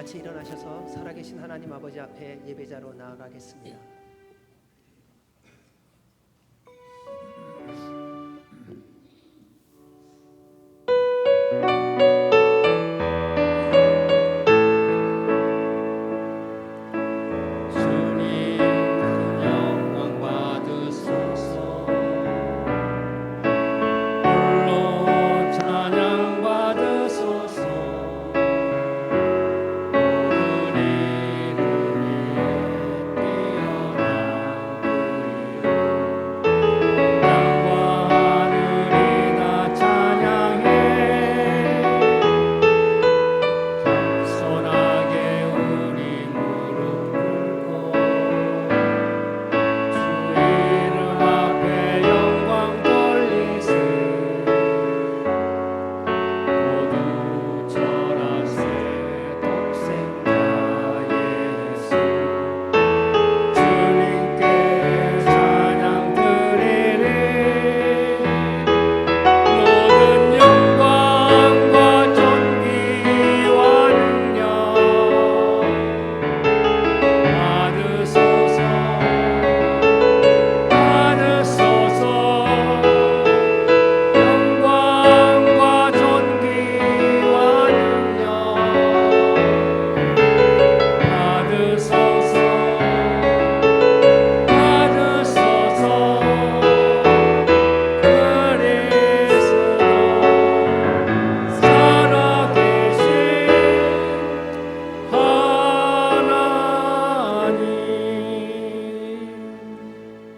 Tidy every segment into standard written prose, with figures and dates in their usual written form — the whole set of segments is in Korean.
같이 일어나셔서 살아계신 하나님 아버지 앞에 예배자로 나아가겠습니다.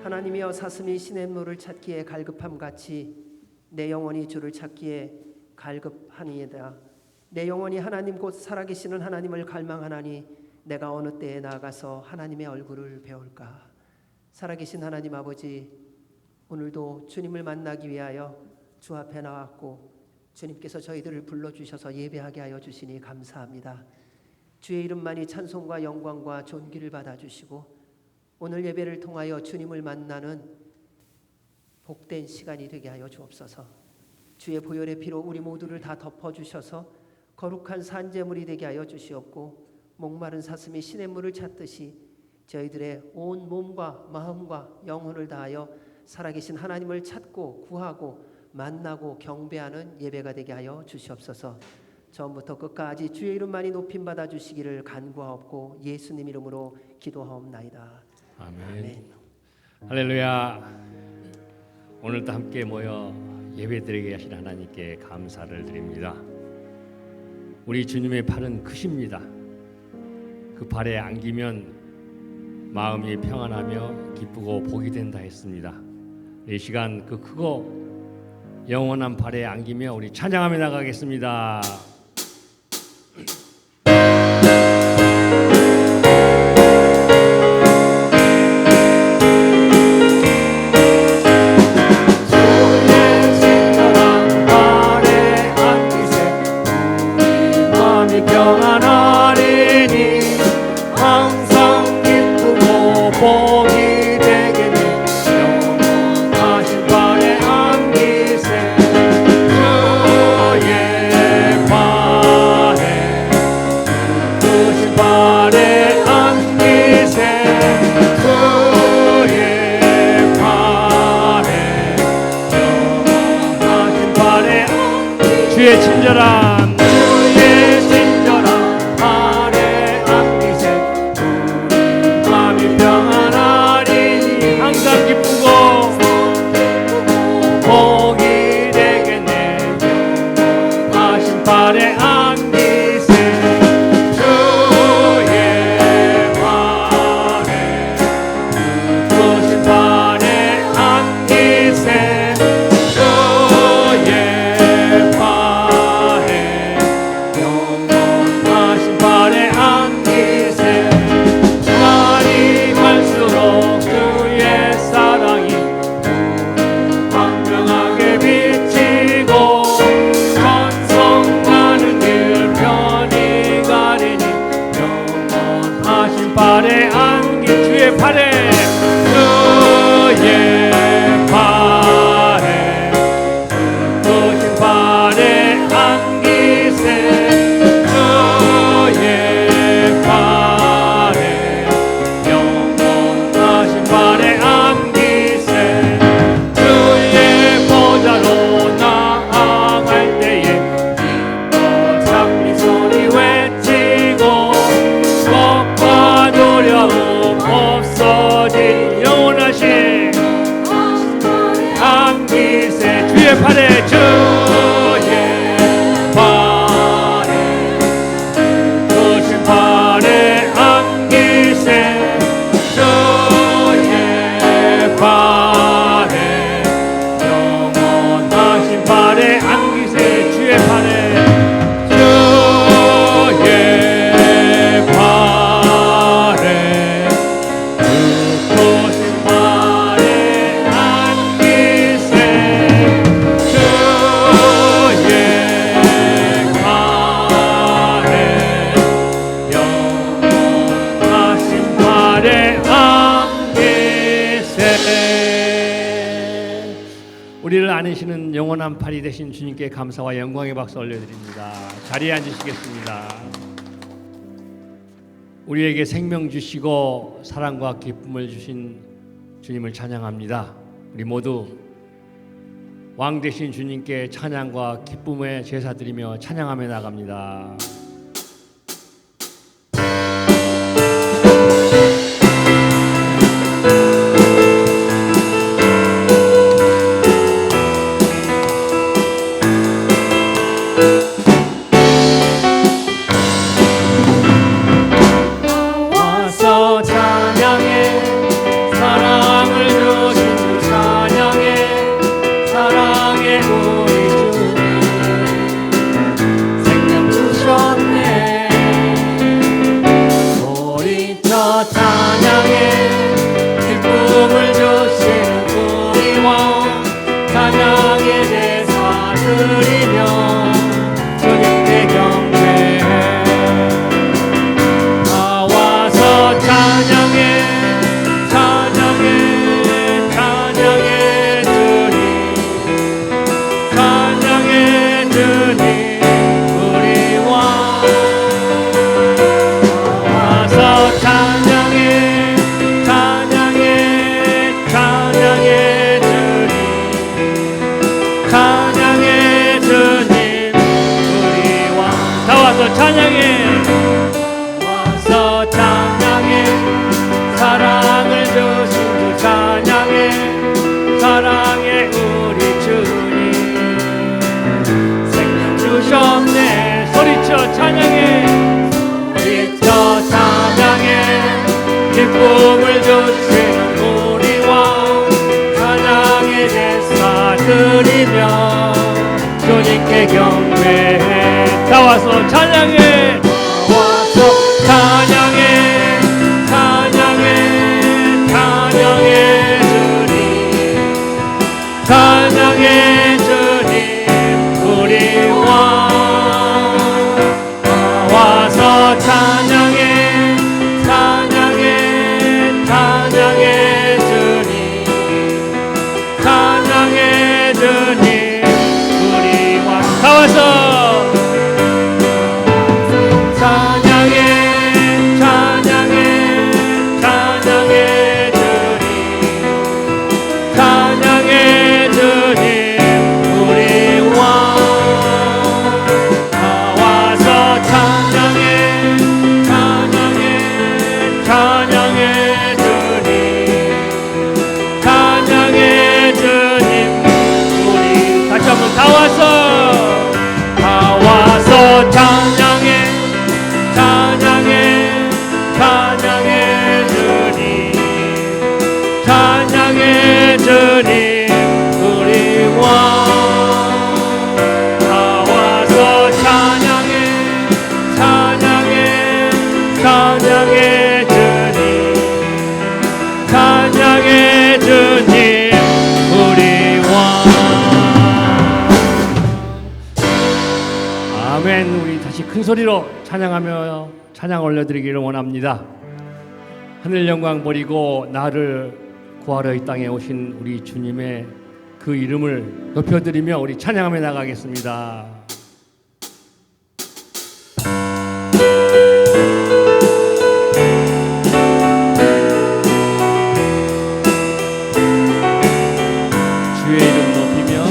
하나님이여 사슴이 시냇물을 찾기에 갈급함 같이 내 영혼이 주를 찾기에 갈급하니이다. 내 영혼이 하나님 곧 살아계시는 하나님을 갈망하나니 내가 어느 때에 나아가서 하나님의 얼굴을 배울까. 살아계신 하나님 아버지, 오늘도 주님을 만나기 위하여 주 앞에 나왔고 주님께서 저희들을 불러주셔서 예배하게 하여 주시니 감사합니다. 주의 이름만이 찬송과 영광과 존귀를 받아주시고 오늘 예배를 통하여 주님을 만나는 복된 시간이 되게 하여 주옵소서. 주의 보혈의 피로 우리 모두를 다 덮어주셔서 거룩한 산제물이 되게 하여 주시옵고 목마른 사슴이 시냇물을 찾듯이 저희들의 온 몸과 마음과 영혼을 다하여 살아계신 하나님을 찾고 구하고 만나고 경배하는 예배가 되게 하여 주시옵소서. 처음부터 끝까지 주의 이름만이 높임받아 주시기를 간구하옵고 예수님 이름으로 기도하옵나이다. 아멘. 할렐루야. 오늘도 함께 모여 예배드리게 하신 하나님께 감사를 드립니다. 우리 주님의 팔은 크십니다. 그 팔에 안기면 마음이 평안하며 기쁘고 복이 된다 했습니다. 이 시간 그 크고 영원한 팔에 안기며 우리 찬양하며 나가겠습니다. 주의 친절한 발에 안기세 우리 마음이 평안하리니 항상 기쁘고 복이 되겠네. 영원하신 발에 안기세 주의 발에 크신 발에 안기세 주의 발에 주의 팔에 주의 팔에 크신 팔에 안기세 주의 팔에 영원하신 팔에 안기세 주의 팔에 우리를 안으시는 영원한 팔이 되신 주님께 감사와 영광의 박수 올려드립니다. 자리에 앉으시겠습니다. 우리에게 생명 주시고 사랑과 기쁨을 주신 주님을 찬양합니다. 우리 모두 왕 되신 주님께 찬양과 기쁨의 제사 드리며 찬양하며 나갑니다. 기쁨을 주시는 우리 왕 찬양의 제사 드리며 주님께 경배해. 다 와서 찬양해. 와서 찬양해. 찬양해. 찬양해 주님. 찬양해 주님 우리 왕. 와서 찬양해. 큰 소리로 찬양하며 찬양 올려드리기를 원합니다. 하늘 영광 버리고 나를 구하러 이 땅에 오신 우리 주님의 그 이름을 높여드리며 우리 찬양하며 나가겠습니다. 주의 이름 높이며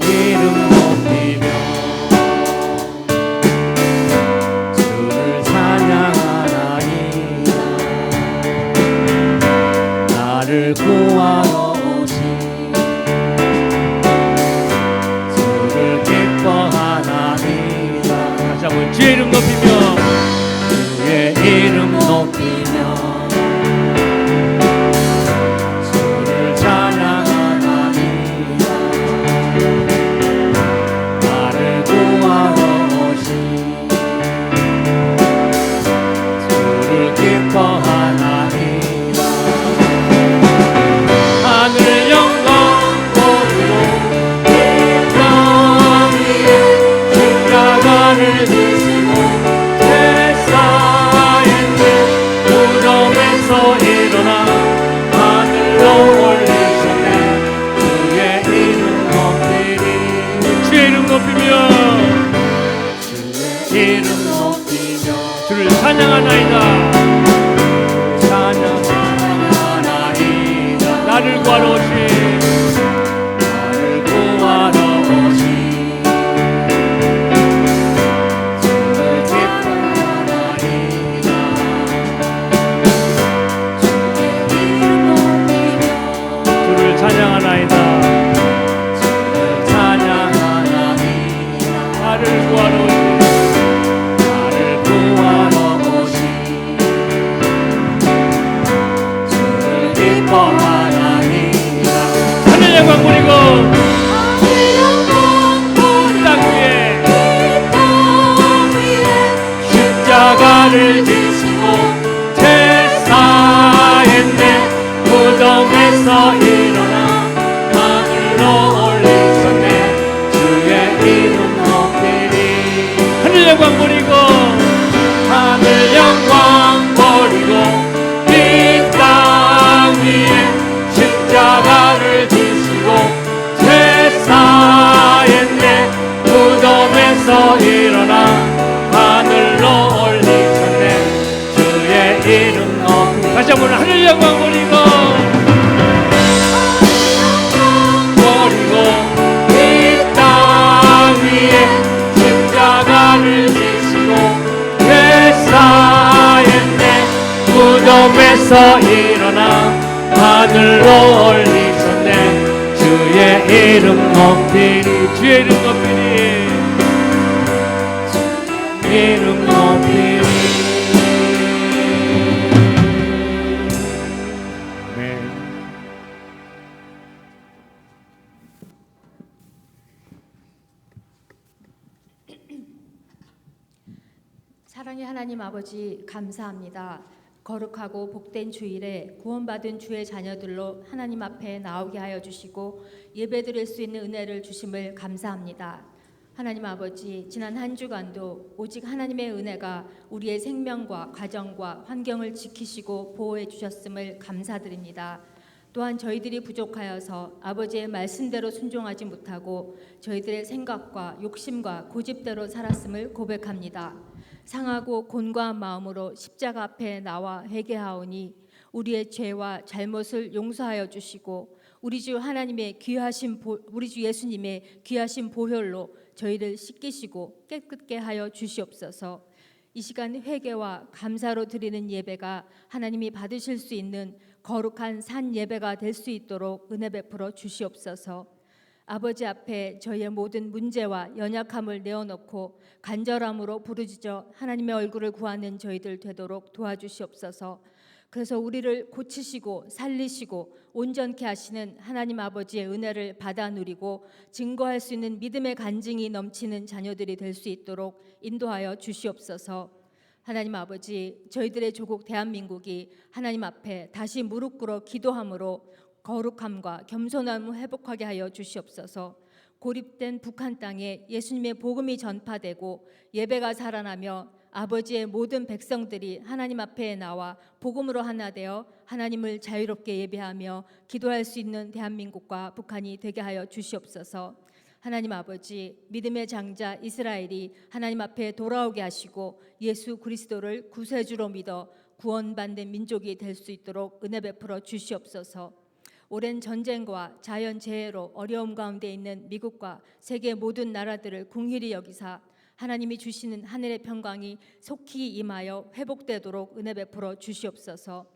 주의 이름 높이며 주를 찬양하나니 나를 구하러 오신 나를 구하러 오신 나를 구하러 오신 주를 기뻐하나이다. 주를 찬양하나이다. 주를 찬양하나이다. 나를 구하러 오신 나를 구하러 오신 주를 기뻐하나이다. 하늘 영광 보리고 십자가를 지시고 제사했네. 무덤에서 일어나 하늘로 올리셨네. 주의 이름 높이리. 하늘 영광 버리고 하늘 영광 버리고 이 땅 위에 십자가를 지시고 제사했네. 무덤에서 일어나 하늘로 올리셨네. 주의 이름 높이. 다시 한번 하늘 영광 버리고 이 땅 위에 십자가를 지시고 제사했네. 무덤에서 일어나 하늘로 올리셨네. 주의 이름 높이리. 주의 이름 높이리. 이름 높이리. 아멘. 사랑의 하나님 아버지, 감사합니다. 거룩하고 복된 주일에 구원받은 주의 자녀들로 하나님 앞에 나오게 하여 주시고 예배드릴 수 있는 은혜를 주심을 감사합니다. 하나님 아버지, 지난 한 주간도 오직 하나님의 은혜가 우리의 생명과 가정과 환경을 지키시고 보호해 주셨음을 감사드립니다. 또한 저희들이 부족하여서 아버지의 말씀대로 순종하지 못하고 저희들의 생각과 욕심과 고집대로 살았음을 고백합니다. 상하고 곤고한 마음으로 십자가 앞에 나와 회개하오니 우리의 죄와 잘못을 용서하여 주시고 우리 주 예수님의 귀하신 보혈로 저희를 씻기시고 깨끗게 하여 주시옵소서. 이 시간 회개와 감사로 드리는 예배가 하나님이 받으실 수 있는 거룩한 산 예배가 될 수 있도록 은혜 베풀어 주시옵소서. 아버지 앞에 저희의 모든 문제와 연약함을 내어놓고 간절함으로 부르짖어 하나님의 얼굴을 구하는 저희들 되도록 도와주시옵소서. 그래서 우리를 고치시고 살리시고 온전케 하시는 하나님 아버지의 은혜를 받아 누리고 증거할 수 있는 믿음의 간증이 넘치는 자녀들이 될 수 있도록 인도하여 주시옵소서. 하나님 아버지, 저희들의 조국 대한민국이 하나님 앞에 다시 무릎 꿇어 기도함으로 거룩함과 겸손함을 회복하게 하여 주시옵소서. 고립된 북한 땅에 예수님의 복음이 전파되고 예배가 살아나며 아버지의 모든 백성들이 하나님 앞에 나와 복음으로 하나 되어 하나님을 자유롭게 예배하며 기도할 수 있는 대한민국과 북한이 되게 하여 주시옵소서. 하나님 아버지, 믿음의 장자 이스라엘이 하나님 앞에 돌아오게 하시고 예수 그리스도를 구세주로 믿어 구원받는 민족이 될 수 있도록 은혜 베풀어 주시옵소서. 오랜 전쟁과 자연재해로 어려움 가운데 있는 미국과 세계 모든 나라들을 궁휼히 여기사 하나님이 주시는 하늘의 평강이 속히 임하여 회복되도록 은혜 베풀어 주시옵소서.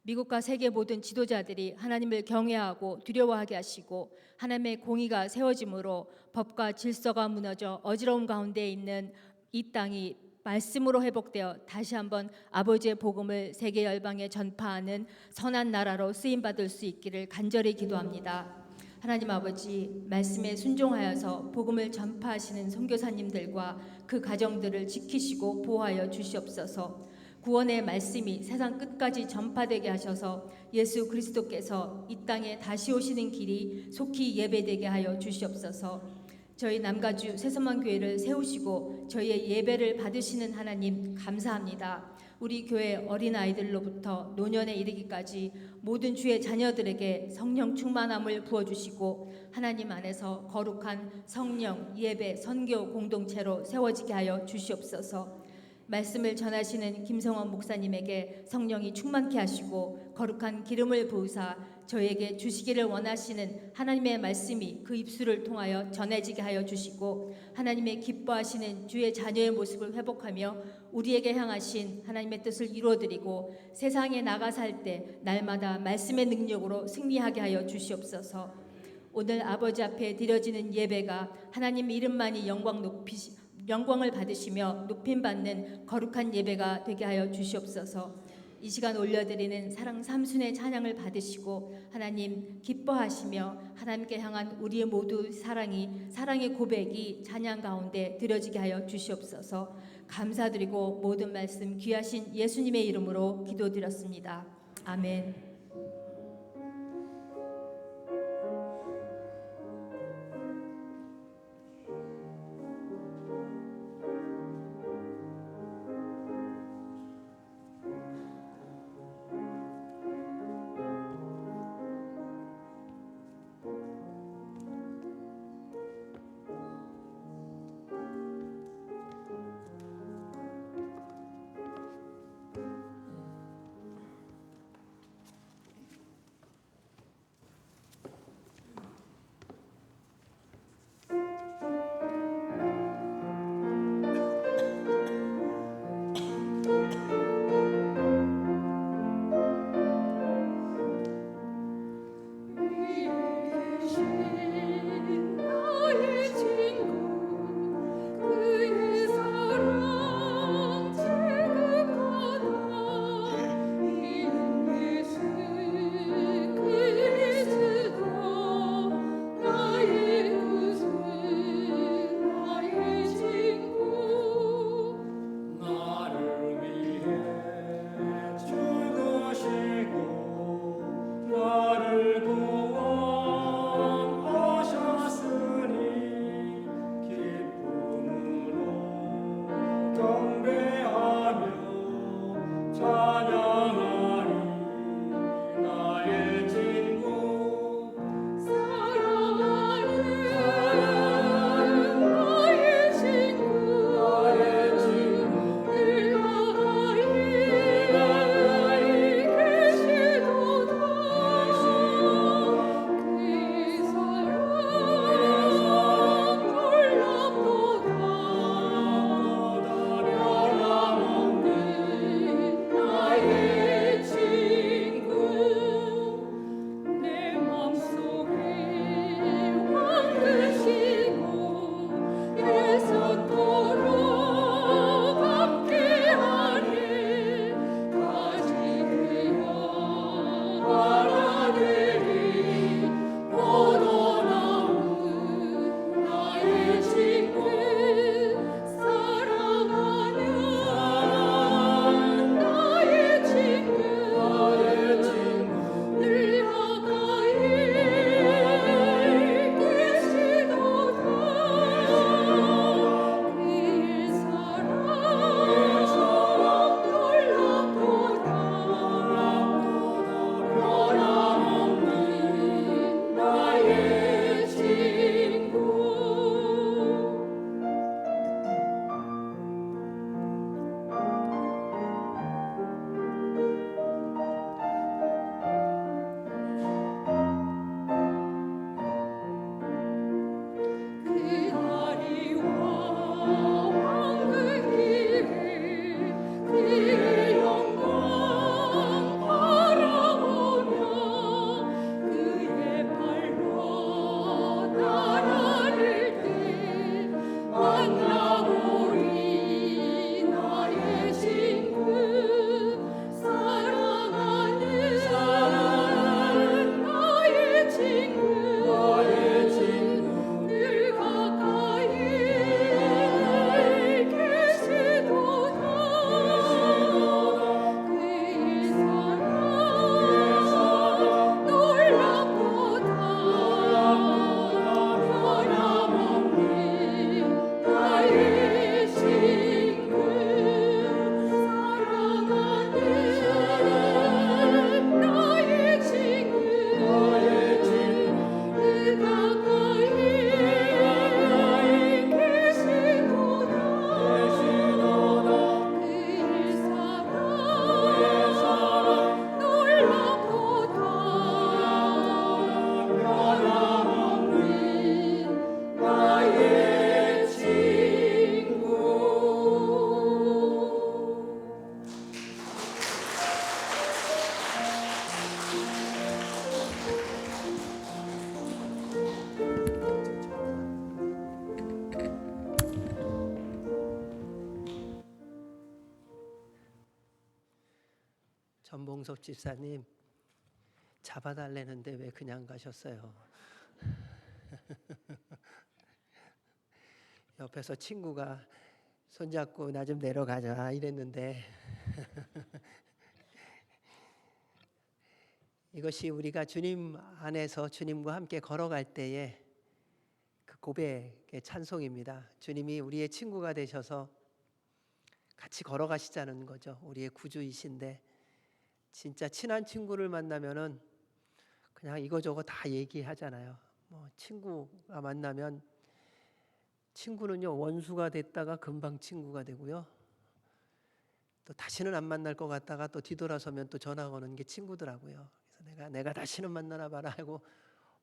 미국과 세계 모든 지도자들이 하나님을 경외하고 두려워하게 하시고 하나님의 공의가 세워짐으로 법과 질서가 무너져 어지러움 가운데 있는 이 땅이 말씀으로 회복되어 다시 한번 아버지의 복음을 세계 열방에 전파하는 선한 나라로 쓰임받을 수 있기를 간절히 기도합니다. 하나님 아버지, 말씀에 순종하여서 복음을 전파하시는 선교사님들과 그 가정들을 지키시고 보호하여 주시옵소서. 구원의 말씀이 세상 끝까지 전파되게 하셔서 예수 그리스도께서 이 땅에 다시 오시는 길이 속히 예배되게 하여 주시옵소서. 저희 남가주 새서만교회를 세우시고 저희의 예배를 받으시는 하나님 감사합니다. 우리 교회 어린아이들로부터 노년에 이르기까지 모든 주의 자녀들에게 성령 충만함을 부어주시고 하나님 안에서 거룩한 성령, 예배, 선교 공동체로 세워지게 하여 주시옵소서. 말씀을 전하시는 김성원 목사님에게 성령이 충만케 하시고 거룩한 기름을 부으사 저에게 주시기를 원하시는 하나님의 말씀이 그 입술을 통하여 전해지게 하여 주시고 하나님의 기뻐하시는 주의 자녀의 모습을 회복하며 우리에게 향하신 하나님의 뜻을 이루어드리고 세상에 나가 살 때 날마다 말씀의 능력으로 승리하게 하여 주시옵소서. 오늘 아버지 앞에 드려지는 예배가 하나님 이름만이 영광을 받으시며 높임받는 거룩한 예배가 되게 하여 주시옵소서. 이 시간 올려드리는 사랑 삼순의 찬양을 받으시고 하나님 기뻐하시며 하나님께 향한 우리의 모두 사랑의 고백이 찬양 가운데 드려지게 하여 주시옵소서. 감사드리고 모든 말씀 귀하신 예수님의 이름으로 기도드렸습니다. 아멘. 이종섭 집사님 잡아달래는데 왜 그냥 가셨어요? 옆에서 친구가 손잡고 나 좀 내려가자 이랬는데 이것이 우리가 주님 안에서 주님과 함께 걸어갈 때에 그 고백의 찬송입니다. 주님이 우리의 친구가 되셔서 같이 걸어가시자는 거죠. 우리의 구주이신데 진짜 친한 친구를 만나면은 그냥 이거저거 다 얘기하잖아요. 뭐 친구가 만나면 친구는요 원수가 됐다가 금방 친구가 되고요. 또 다시는 안 만날 것 같다가 또 뒤돌아서면 또 전화 거는 게 친구더라고요. 그래서 내가 다시는 만나나 봐라 하고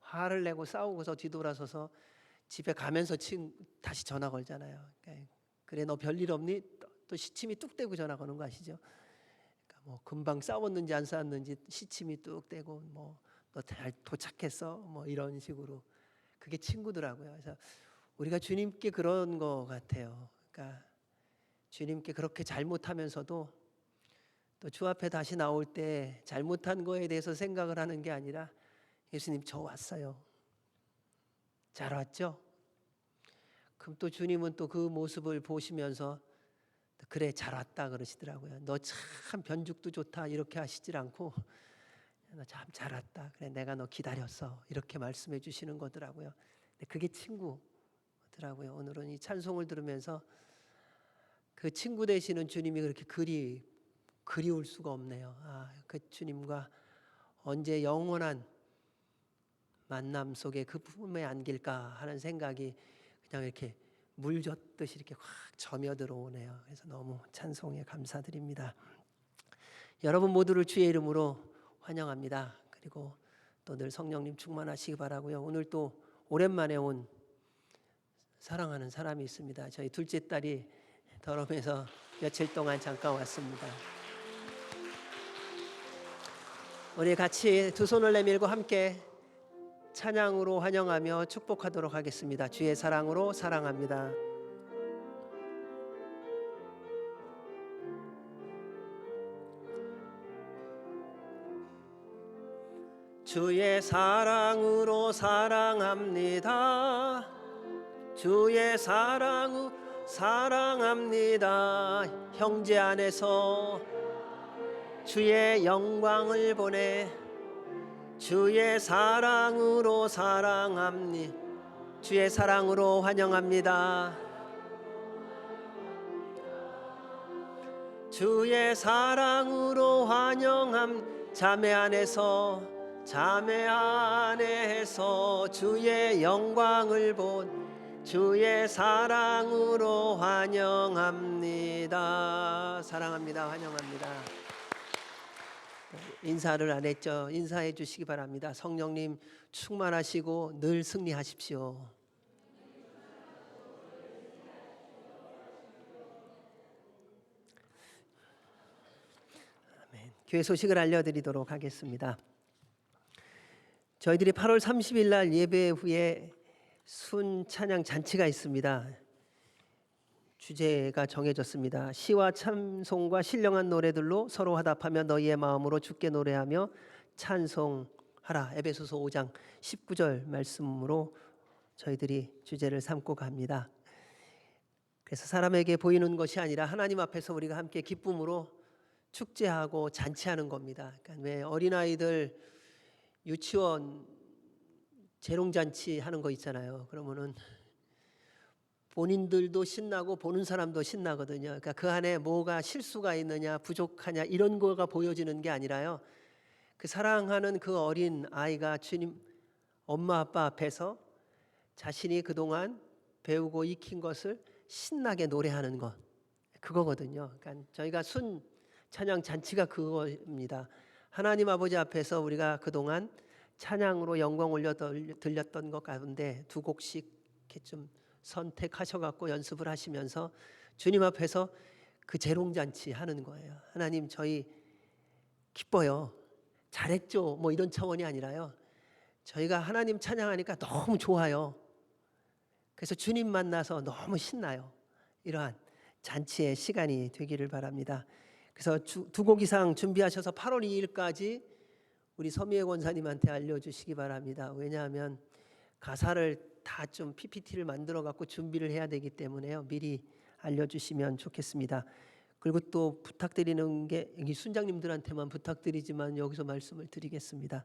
화를 내고 싸우고서 뒤돌아서서 집에 가면서 다시 전화 걸잖아요. 그러니까 그래 너 별일 없니? 또 시침이 뚝 떼고 전화 거는 거 아시죠? 그러니까 뭐 금방 싸웠는지 안 싸웠는지 시침이 뚝 떼고 뭐 너 잘 도착했어? 뭐 이런 식으로 그게 친구더라고요. 그래서 우리가 주님께 그런 거 같아요. 그러니까 주님께 그렇게 잘못하면서도 또 주 앞에 다시 나올 때 잘못한 거에 대해서 생각을 하는 게 아니라 예수님 저 왔어요. 잘 왔죠? 그럼 또 주님은 또 그 모습을 보시면서 그래 잘 왔다 그러시더라고요. 너 참 변죽도 좋다 이렇게 하시질 않고 너 참 잘 왔다. 그래 내가 너 기다렸어 이렇게 말씀해 주시는 거더라고요. 근데 그게 친구더라고요. 오늘은 이 찬송을 들으면서 그 친구 되시는 주님이 그렇게 그리울 수가 없네요. 그 주님과 언제 영원한 만남 속에 그 품에 안길까 하는 생각이 그냥 이렇게 물 젖듯이 이렇게 확 점여 들어오네요. 그래서 너무 찬송에 감사드립니다. 여러분 모두를 주의 이름으로 환영합니다. 그리고 또 늘 성령님 충만하시기 바라고요. 오늘 또 오랜만에 온 사랑하는 사람이 있습니다. 저희 둘째 딸이 더럼에서 며칠 동안 잠깐 왔습니다. 우리 같이 두 손을 내밀고 함께 찬양으로 환영하며 축복하도록 하겠습니다. 주의 사랑으로 사랑합니다. 주의 사랑으로 사랑합니다. 주의 사랑으로 사랑합니다. 형제 안에서 주의 영광을 보내 주의 사랑으로 사랑합니다. 주의 사랑으로 환영합니다. 주의 사랑으로 환영함. 자매 안에서 주의 영광을 본 주의 사랑으로 환영합니다. 사랑합니다. 환영합니다. 인사를 안 했죠? 인사해 주시기 바랍니다. 성령님 충만하시고 늘 승리하십시오. 아멘. 교회 소식을 알려드리도록 하겠습니다. 저희들이 8월 30일 날 예배 후에 순 찬양 잔치가 있습니다. 주제가 정해졌습니다. 시와 찬송과 신령한 노래들로 서로 화답하며 너희의 마음으로 주께 노래하며 찬송하라. 에베소서 5장 19절 말씀으로 저희들이 주제를 삼고 갑니다. 그래서 사람에게 보이는 것이 아니라 하나님 앞에서 우리가 함께 기쁨으로 축제하고 잔치하는 겁니다. 그러니까 왜 어린아이들 유치원 재롱잔치 하는 거 있잖아요. 그러면은 본인들도 신나고 보는 사람도 신나거든요. 그러니까 그 안에 뭐가 실수가 있느냐 부족하냐 이런 거가 보여지는 게 아니라요. 그 사랑하는 그 어린 아이가 주님 엄마 아빠 앞에서 자신이 그동안 배우고 익힌 것을 신나게 노래하는 것 그거거든요. 그러니까 저희가 순 찬양 잔치가 그거입니다. 하나님 아버지 앞에서 우리가 그동안 찬양으로 영광 올려 들렸던 것 가운데 두 곡씩 이렇게 좀 선택하셔갖고 연습을 하시면서 주님 앞에서 그 재롱잔치 하는 거예요. 하나님 저희 기뻐요. 잘했죠. 뭐 이런 차원이 아니라요. 저희가 하나님 찬양하니까 너무 좋아요. 그래서 주님 만나서 너무 신나요. 이러한 잔치의 시간이 되기를 바랍니다. 그래서 두 곡 이상 준비하셔서 8월 2일까지 우리 서미애 권사님한테 알려주시기 바랍니다. 왜냐하면 가사를 다 좀 PPT를 만들어 갖고 준비를 해야 되기 때문에요. 미리 알려주시면 좋겠습니다. 그리고 또 부탁드리는 게 여기 순장님들한테만 부탁드리지만 여기서 말씀을 드리겠습니다.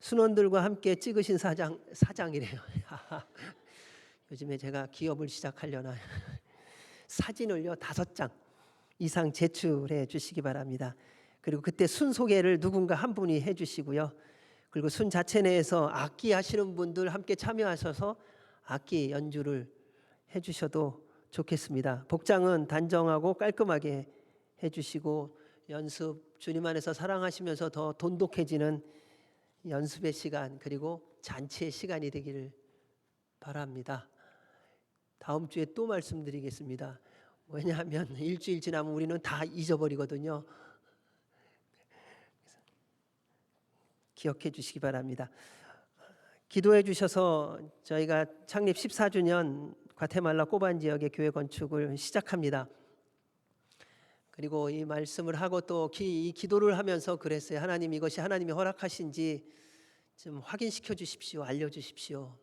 순원들과 함께 찍으신 사장이래요. 요즘에 제가 기업을 시작하려나 사진을요 5장 이상 제출해 주시기 바랍니다. 그리고 그때 순 소개를 누군가 한 분이 해주시고요. 그리고 순 자체 내에서 악기 하시는 분들 함께 참여하셔서 악기 연주를 해주셔도 좋겠습니다. 복장은 단정하고 깔끔하게 해주시고 연습 주님 안에서 사랑하시면서 더 돈독해지는 연습의 시간 그리고 잔치의 시간이 되기를 바랍니다. 다음 주에 또 말씀드리겠습니다. 왜냐하면 일주일 지나면 우리는 다 잊어버리거든요. 기억해 주시기 바랍니다. 기도해 주셔서 저희가 창립 14주년 과테말라 꼬반 지역의 교회 건축을 시작합니다. 그리고 이 말씀을 하고 또 이 기도를 하면서 그랬어요. 하나님 이것이 하나님이 허락하신지 좀 확인시켜 주십시오. 알려주십시오.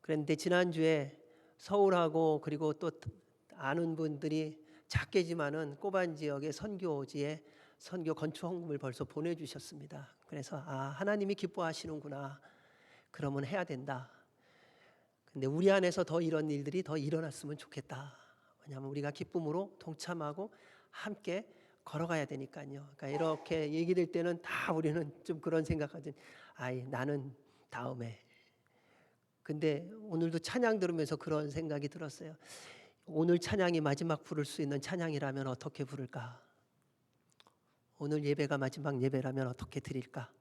그런데 지난주에 서울하고 그리고 또 아는 분들이 작게지만은 꼬반 지역의 선교지에 선교 건축 헌금을 벌써 보내주셨습니다. 그래서 하나님이 기뻐하시는구나. 그러면 해야 된다. 근데 우리 안에서 더 이런 일들이 더 일어났으면 좋겠다. 왜냐하면 우리가 기쁨으로 동참하고 함께 걸어가야 되니까요. 그러니까 이렇게 얘기될 때는 다 우리는 좀 그런 생각하죠. 나는 다음에. 근데 오늘도 찬양 들으면서 그런 생각이 들었어요. 오늘 찬양이 마지막 부를 수 있는 찬양이라면 어떻게 부를까? 오늘 예배가 마지막 예배라면 어떻게 드릴까?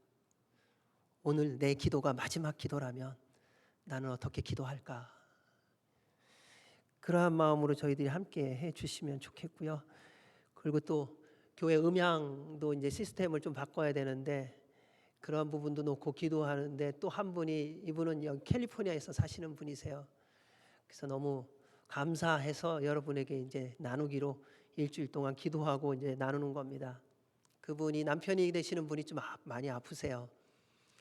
오늘 내 기도가 마지막 기도라면 나는 어떻게 기도할까? 그러한 마음으로 저희들이 함께 해 주시면 좋겠고요. 그리고 또 교회 음향도 이제 시스템을 좀 바꿔야 되는데 그런 부분도 놓고 기도하는데 또 한 분이 이분은 여기 캘리포니아에서 사시는 분이세요. 그래서 너무 감사해서 여러분에게 이제 나누기로 일주일 동안 기도하고 이제 나누는 겁니다. 그분이 남편이 되시는 분이 좀 많이 아프세요.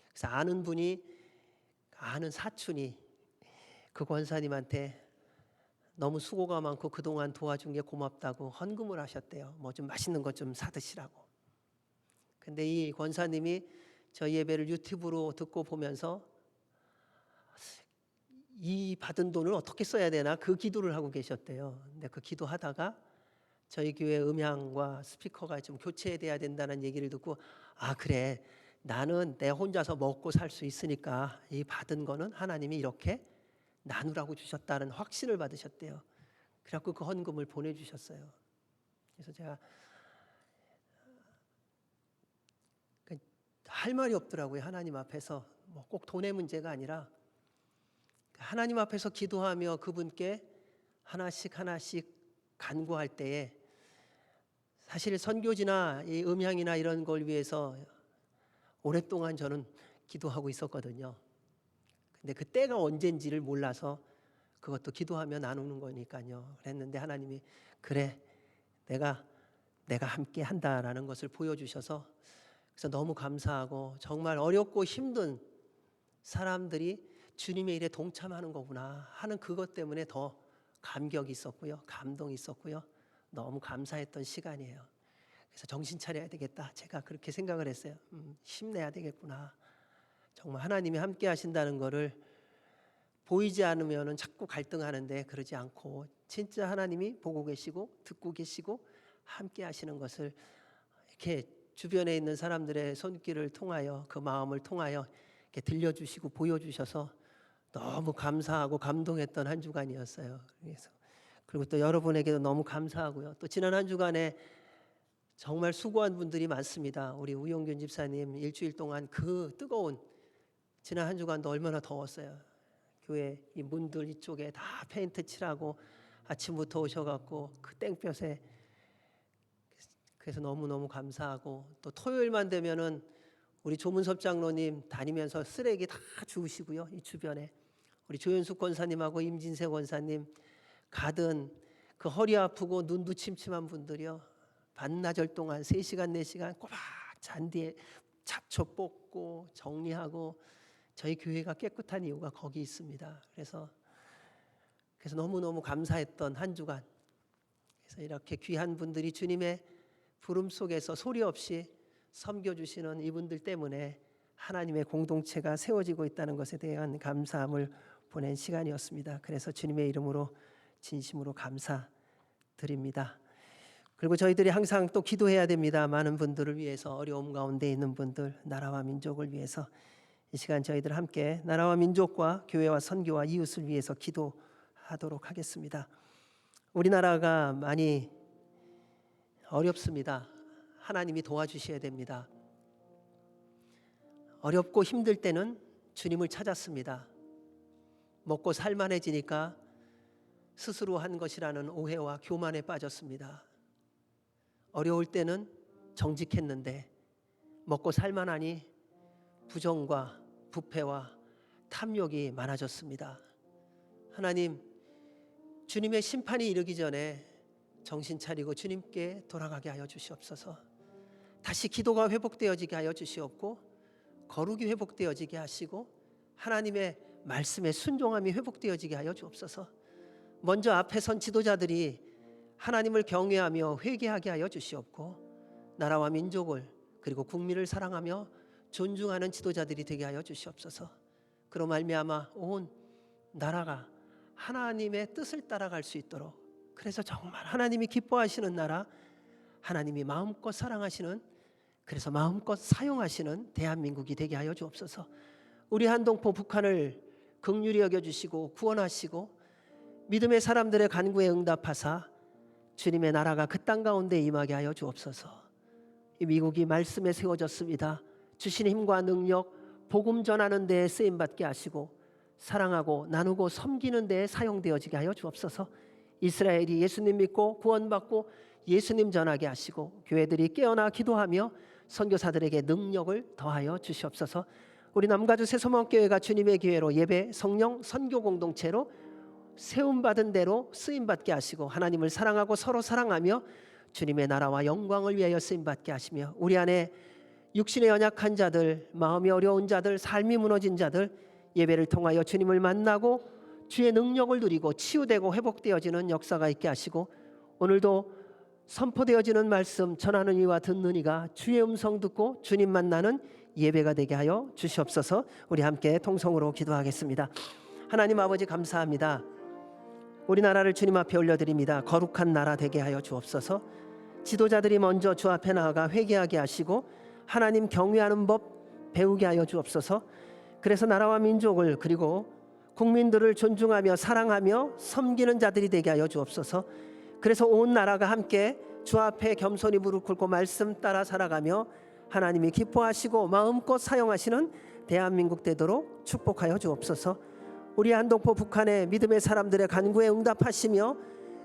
그래서 아는 사촌이 그 권사님한테 너무 수고가 많고 그동안 도와준 게 고맙다고 헌금을 하셨대요. 뭐 좀 맛있는 것 좀 사드시라고. 근데 이 권사님이 저희 예배를 유튜브로 듣고 보면서 이 받은 돈을 어떻게 써야 되나 그 기도를 하고 계셨대요. 근데 그 기도하다가 저희 교회 음향과 스피커가 좀 교체돼야 된다는 얘기를 듣고 그래 나는 내 혼자서 먹고 살 수 있으니까 이 받은 거는 하나님이 이렇게 나누라고 주셨다는 확신을 받으셨대요. 그래갖고 그 헌금을 보내주셨어요. 그래서 제가 할 말이 없더라고요. 하나님 앞에서 뭐 꼭 돈의 문제가 아니라 하나님 앞에서 기도하며 그분께 하나씩 간구할 때에 사실 선교지나 이 음향이나 이런 걸 위해서 오랫동안 저는 기도하고 있었거든요. 근데 그 때가 언젠지를 몰라서 그것도 기도하며 나누는 거니까요. 그랬는데 하나님이 그래 내가 함께 한다라는 것을 보여주셔서 그래서 너무 감사하고 정말 어렵고 힘든 사람들이 주님의 일에 동참하는 거구나 하는 그것 때문에 더 감격이 있었고요. 감동이 있었고요. 너무 감사했던 시간이에요. 그래서 정신 차려야 되겠다. 제가 그렇게 생각을 했어요. 힘내야 되겠구나. 정말 하나님이 함께 하신다는 거를 보이지 않으면 자꾸 갈등하는데 그러지 않고 진짜 하나님이 보고 계시고 듣고 계시고 함께 하시는 것을 이렇게 주변에 있는 사람들의 손길을 통하여 그 마음을 통하여 이렇게 들려주시고 보여주셔서 너무 감사하고 감동했던 한 주간이었어요. 그래서 그리고 또 여러분에게도 너무 감사하고요. 또 지난 한 주간에 정말 수고한 분들이 많습니다. 우리 우영균 집사님 일주일 동안 그 뜨거운 지난 한 주간도 얼마나 더웠어요. 교회 이 문들 이쪽에 다 페인트 칠하고 아침부터 오셔갖고 그 땡볕에 그래서 너무너무 감사하고 또 토요일만 되면은 우리 조문섭 장로님 다니면서 쓰레기 다 주우시고요. 이 주변에 우리 조현숙 권사님하고 임진세 권사님 가든 그 허리 아프고 눈도 침침한 분들이요. 반나절 동안 3시간 4시간 꼬박 잔디에 잡초 뽑고 정리하고 저희 교회가 깨끗한 이유가 거기 있습니다. 그래서 너무너무 감사했던 한 주간, 그래서 이렇게 귀한 분들이 주님의 부름 속에서 소리 없이 섬겨주시는 이분들 때문에 하나님의 공동체가 세워지고 있다는 것에 대한 감사함을 보낸 시간이었습니다. 그래서 주님의 이름으로 진심으로 감사드립니다. 그리고 저희들이 항상 또 기도해야 됩니다. 많은 분들을 위해서, 어려움 가운데 있는 분들, 나라와 민족을 위해서. 이 시간 저희들 함께 나라와 민족과 교회와 선교와 이웃을 위해서 기도하도록 하겠습니다. 우리나라가 많이 어렵습니다. 하나님이 도와주셔야 됩니다. 어렵고 힘들 때는 주님을 찾았습니다. 먹고 살만해지니까 스스로 한 것이라는 오해와 교만에 빠졌습니다. 어려울 때는 정직했는데 먹고 살만하니 부정과 부패와 탐욕이 많아졌습니다. 하나님, 주님의 심판이 이르기 전에 정신 차리고 주님께 돌아가게 하여 주시옵소서. 다시 기도가 회복되어지게 하여 주시옵고, 거룩이 회복되어지게 하시고, 하나님의 말씀에 순종함이 회복되어지게 하여 주옵소서. 먼저 앞에 선 지도자들이 하나님을 경외하며 회개하게 하여 주시옵고, 나라와 민족을 그리고 국민을 사랑하며 존중하는 지도자들이 되게 하여 주시옵소서. 그로 말미암아 온 나라가 하나님의 뜻을 따라갈 수 있도록, 그래서 정말 하나님이 기뻐하시는 나라, 하나님이 마음껏 사랑하시는, 그래서 마음껏 사용하시는 대한민국이 되게 하여 주옵소서. 우리 한동포 북한을 긍휼히 여겨주시고 구원하시고 믿음의 사람들의 간구에 응답하사 주님의 나라가 그 땅 가운데 임하게 하여 주옵소서. 이 미국이 말씀에 세워졌습니다. 주신 힘과 능력, 복음 전하는 데에 쓰임받게 하시고 사랑하고 나누고 섬기는 데에 사용되어지게 하여 주옵소서. 이스라엘이 예수님 믿고 구원받고 예수님 전하게 하시고 교회들이 깨어나 기도하며 선교사들에게 능력을 더하여 주시옵소서. 우리 남가주 새소망교회가 주님의 교회로 예배, 성령, 선교 공동체로 세움받은 대로 쓰임받게 하시고 하나님을 사랑하고 서로 사랑하며 주님의 나라와 영광을 위하여 쓰임받게 하시며 우리 안에 육신의 연약한 자들, 마음이 어려운 자들, 삶이 무너진 자들 예배를 통하여 주님을 만나고 주의 능력을 누리고 치유되고 회복되어지는 역사가 있게 하시고 오늘도 선포되어지는 말씀 전하는 이와 듣는 이가 주의 음성 듣고 주님 만나는 예배가 되게 하여 주시옵소서. 우리 함께 통성으로 기도하겠습니다. 하나님 아버지 감사합니다. 우리나라를 주님 앞에 올려드립니다. 거룩한 나라 되게 하여 주옵소서. 지도자들이 먼저 주 앞에 나아가 회개하게 하시고 하나님 경외하는 법 배우게 하여 주옵소서. 그래서 나라와 민족을 그리고 국민들을 존중하며 사랑하며 섬기는 자들이 되게 하여 주옵소서. 그래서 온 나라가 함께 주 앞에 겸손히 무릎 꿇고 말씀 따라 살아가며 하나님이 기뻐하시고 마음껏 사용하시는 대한민국 되도록 축복하여 주옵소서. 우리 한동포 북한의 믿음의 사람들의 간구에 응답하시며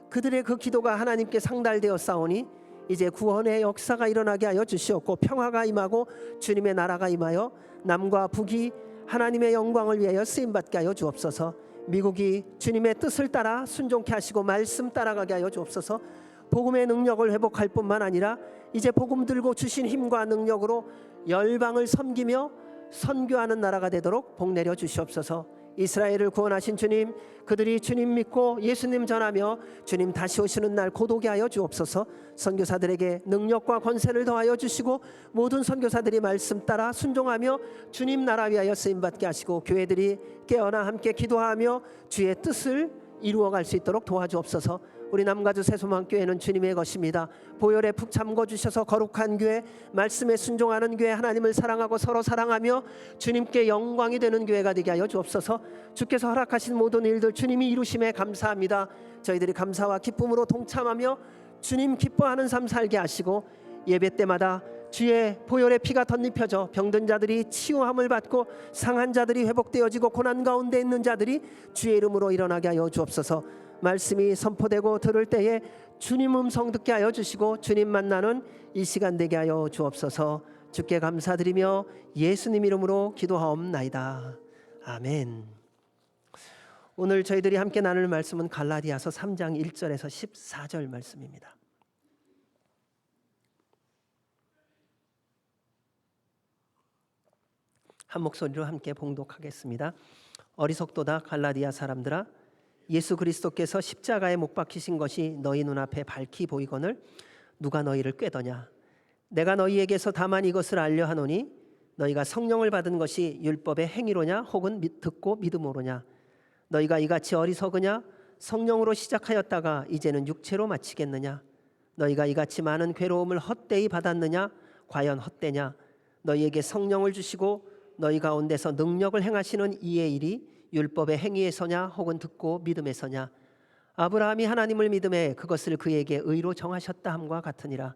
그들의 그 기도가 하나님께 상달되어 싸우니 이제 구원의 역사가 일어나게 하여 주시옵고 평화가 임하고 주님의 나라가 임하여 남과 북이 하나님의 영광을 위하여 쓰임받게 하여 주옵소서. 미국이 주님의 뜻을 따라 순종케 하시고 말씀 따라가게 하여 주옵소서. 복음의 능력을 회복할 뿐만 아니라 이제 복음 들고 주신 힘과 능력으로 열방을 섬기며 선교하는 나라가 되도록 복 내려 주시옵소서. 이스라엘을 구원하신 주님, 그들이 주님 믿고 예수님 전하며 주님 다시 오시는 날 고도게 하여 주옵소서. 선교사들에게 능력과 권세를 더하여 주시고 모든 선교사들이 말씀 따라 순종하며 주님 나라 위하여 쓰임받게 하시고 교회들이 깨어나 함께 기도하며 주의 뜻을 이루어갈 수 있도록 도와주옵소서. 우리 남가주 새소망교회는 주님의 것입니다. 보혈에 푹 잠궈주셔서 거룩한 교회, 말씀에 순종하는 교회, 하나님을 사랑하고 서로 사랑하며 주님께 영광이 되는 교회가 되게 하여 주옵소서. 주께서 허락하신 모든 일들 주님이 이루심에 감사합니다. 저희들이 감사와 기쁨으로 동참하며 주님 기뻐하는 삶 살게 하시고 예배 때마다 주의 보혈의 피가 덧입혀져 병든 자들이 치유함을 받고 상한 자들이 회복되어지고 고난 가운데 있는 자들이 주의 이름으로 일어나게 하여 주옵소서. 말씀이 선포되고 들을 때에 주님 음성 듣게 하여 주시고 주님 만나는 이 시간 되게 하여 주옵소서. 주께 감사드리며 예수님 이름으로 기도하옵나이다. 아멘. 오늘 저희들이 함께 나눌 말씀은 갈라디아서 3장 1절에서 14절 말씀입니다. 한 목소리로 함께 봉독하겠습니다. 어리석도다 갈라디아 사람들아, 예수 그리스도께서 십자가에 못 박히신 것이 너희 눈앞에 밝히 보이거늘 누가 너희를 꾀더냐. 내가 너희에게서 다만 이것을 알려 하노니 너희가 성령을 받은 것이 율법의 행위로냐 혹은 듣고 믿음으로냐. 너희가 이같이 어리석으냐. 성령으로 시작하였다가 이제는 육체로 마치겠느냐. 너희가 이같이 많은 괴로움을 헛되이 받았느냐. 과연 헛되냐. 너희에게 성령을 주시고 너희 가운데서 능력을 행하시는 이의 일이 율법의 행위에서냐 혹은 듣고 믿음에서냐. 아브라함이 하나님을 믿음에 그것을 그에게 의로 정하셨다 함과 같으니라.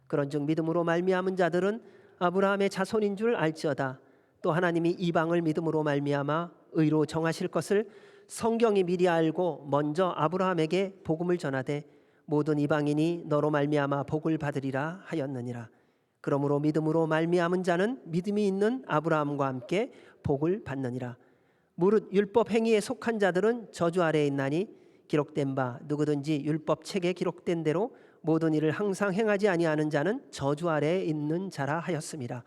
그런즉 믿음으로 말미암은 자들은 아브라함의 자손인 줄 알지어다. 또 하나님이 이방을 믿음으로 말미암아 의로 정하실 것을 성경이 미리 알고 먼저 아브라함에게 복음을 전하되 모든 이방인이 너로 말미암아 복을 받으리라 하였느니라. 그러므로 믿음으로 말미암은 자는 믿음이 있는 아브라함과 함께 복을 받느니라. 무릇 율법 행위에 속한 자들은 저주 아래에 있나니 기록된 바 누구든지 율법 책에 기록된 대로 모든 일을 항상 행하지 아니하는 자는 저주 아래에 있는 자라 하였습니다.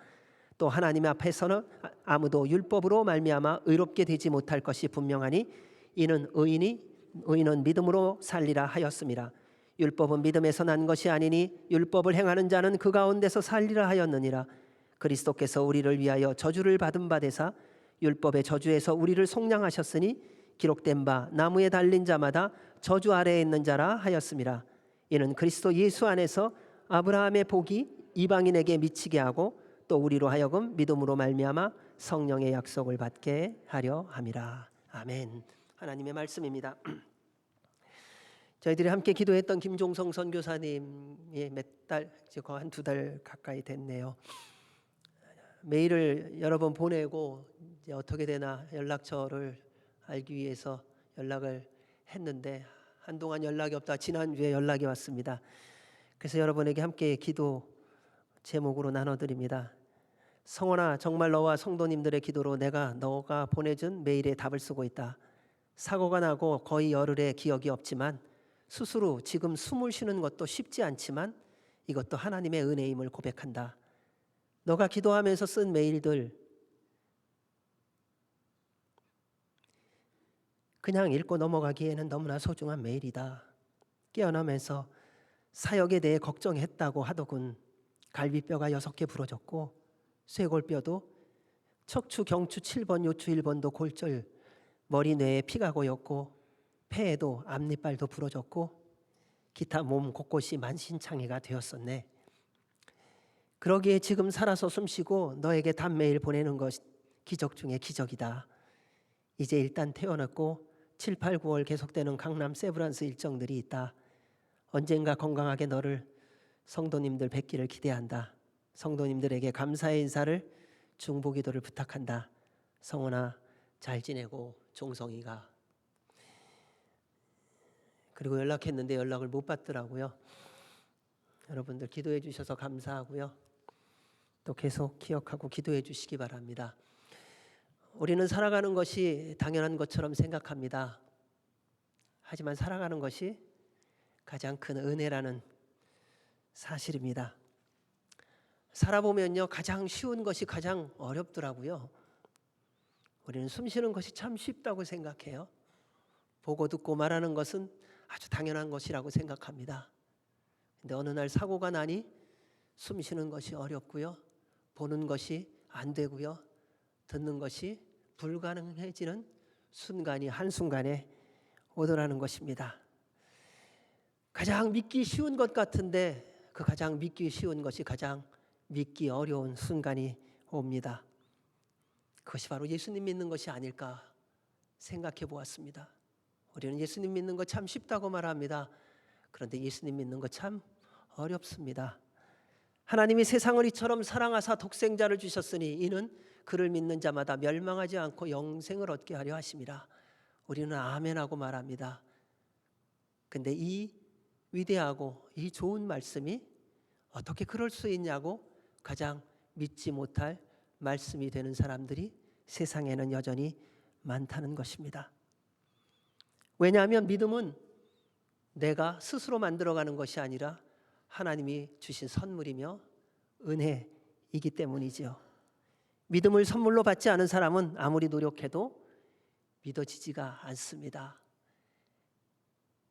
또 하나님 앞에서는 아무도 율법으로 말미암아 의롭게 되지 못할 것이 분명하니 이는 의인은 믿음으로 살리라 하였습니다. 율법은 믿음에서 난 것이 아니니 율법을 행하는 자는 그 가운데서 살리라 하였느니라. 그리스도께서 우리를 위하여 저주를 받은 바 되사 율법의 저주에서 우리를 속량하셨으니 기록된 바 나무에 달린 자마다 저주 아래에 있는 자라 하였습니다. 이는 그리스도 예수 안에서 아브라함의 복이 이방인에게 미치게 하고 또 우리로 하여금 믿음으로 말미암아 성령의 약속을 받게 하려 함이라. 아멘. 하나님의 말씀입니다. 저희들이 함께 기도했던 김종성 선교사님이 몇 달, 한 2달 가까이 됐네요. 메일을 여러 번 보내고 이제 어떻게 되나 연락처를 알기 위해서 연락을 했는데 한동안 연락이 없다 지난주에 연락이 왔습니다. 그래서 여러분에게 함께 기도 제목으로 나눠드립니다. 성원아, 정말 너와 성도님들의 기도로 내가 너가 보내준 메일에 답을 쓰고 있다. 사고가 나고 거의 열흘의 기억이 없지만 스스로 지금 숨을 쉬는 것도 쉽지 않지만 이것도 하나님의 은혜임을 고백한다. 너가 기도하면서 쓴 메일들 그냥 읽고 넘어가기에는 너무나 소중한 메일이다. 깨어나면서 사역에 대해 걱정했다고 하더군. 갈비뼈가 6개 부러졌고 쇄골뼈도 척추 경추 7번 요추 1번도 골절, 머리 뇌에 피가 고였고 폐에도 앞니빨도 부러졌고 기타 몸 곳곳이 만신창이가 되었었네. 그러기에 지금 살아서 숨쉬고 너에게 답메일 보내는 것 기적 중에 기적이다. 이제 일단 태어났고 7, 8, 9월 계속되는 강남 세브란스 일정들이 있다. 언젠가 건강하게 너를 성도님들 뵙기를 기대한다. 성도님들에게 감사의 인사를 중보기도를 부탁한다. 성원아, 잘 지내고 종성이가. 그리고 연락했는데 연락을 못 받더라고요. 여러분들 기도해 주셔서 감사하고요. 또 계속 기억하고 기도해 주시기 바랍니다. 우리는 살아가는 것이 당연한 것처럼 생각합니다. 하지만 살아가는 것이 가장 큰 은혜라는 사실입니다. 살아보면요, 가장 쉬운 것이 가장 어렵더라고요. 우리는 숨 쉬는 것이 참 쉽다고 생각해요. 보고 듣고 말하는 것은 아주 당연한 것이라고 생각합니다. 근데 어느 날 사고가 나니 숨 쉬는 것이 어렵고요. 보는 것이 안 되고요. 듣는 것이 불가능해지는 순간이 한순간에 오더라는 것입니다. 가장 믿기 쉬운 것 같은데 그 가장 믿기 쉬운 것이 가장 믿기 어려운 순간이 옵니다. 그것이 바로 예수님 믿는 것이 아닐까 생각해 보았습니다. 우리는 예수님 믿는 거 참 쉽다고 말합니다. 그런데 예수님 믿는 거 참 어렵습니다. 하나님이 세상을 이처럼 사랑하사 독생자를 주셨으니 이는 그를 믿는 자마다 멸망하지 않고 영생을 얻게 하려 하심이라. 우리는 아멘하고 말합니다. 근데 이 위대하고 이 좋은 말씀이 어떻게 그럴 수 있냐고 가장 믿지 못할 말씀이 되는 사람들이 세상에는 여전히 많다는 것입니다. 왜냐하면 믿음은 내가 스스로 만들어가는 것이 아니라 하나님이 주신 선물이며 은혜이기 때문이지요. 믿음을 선물로 받지 않은 사람은 아무리 노력해도 믿어지지가 않습니다.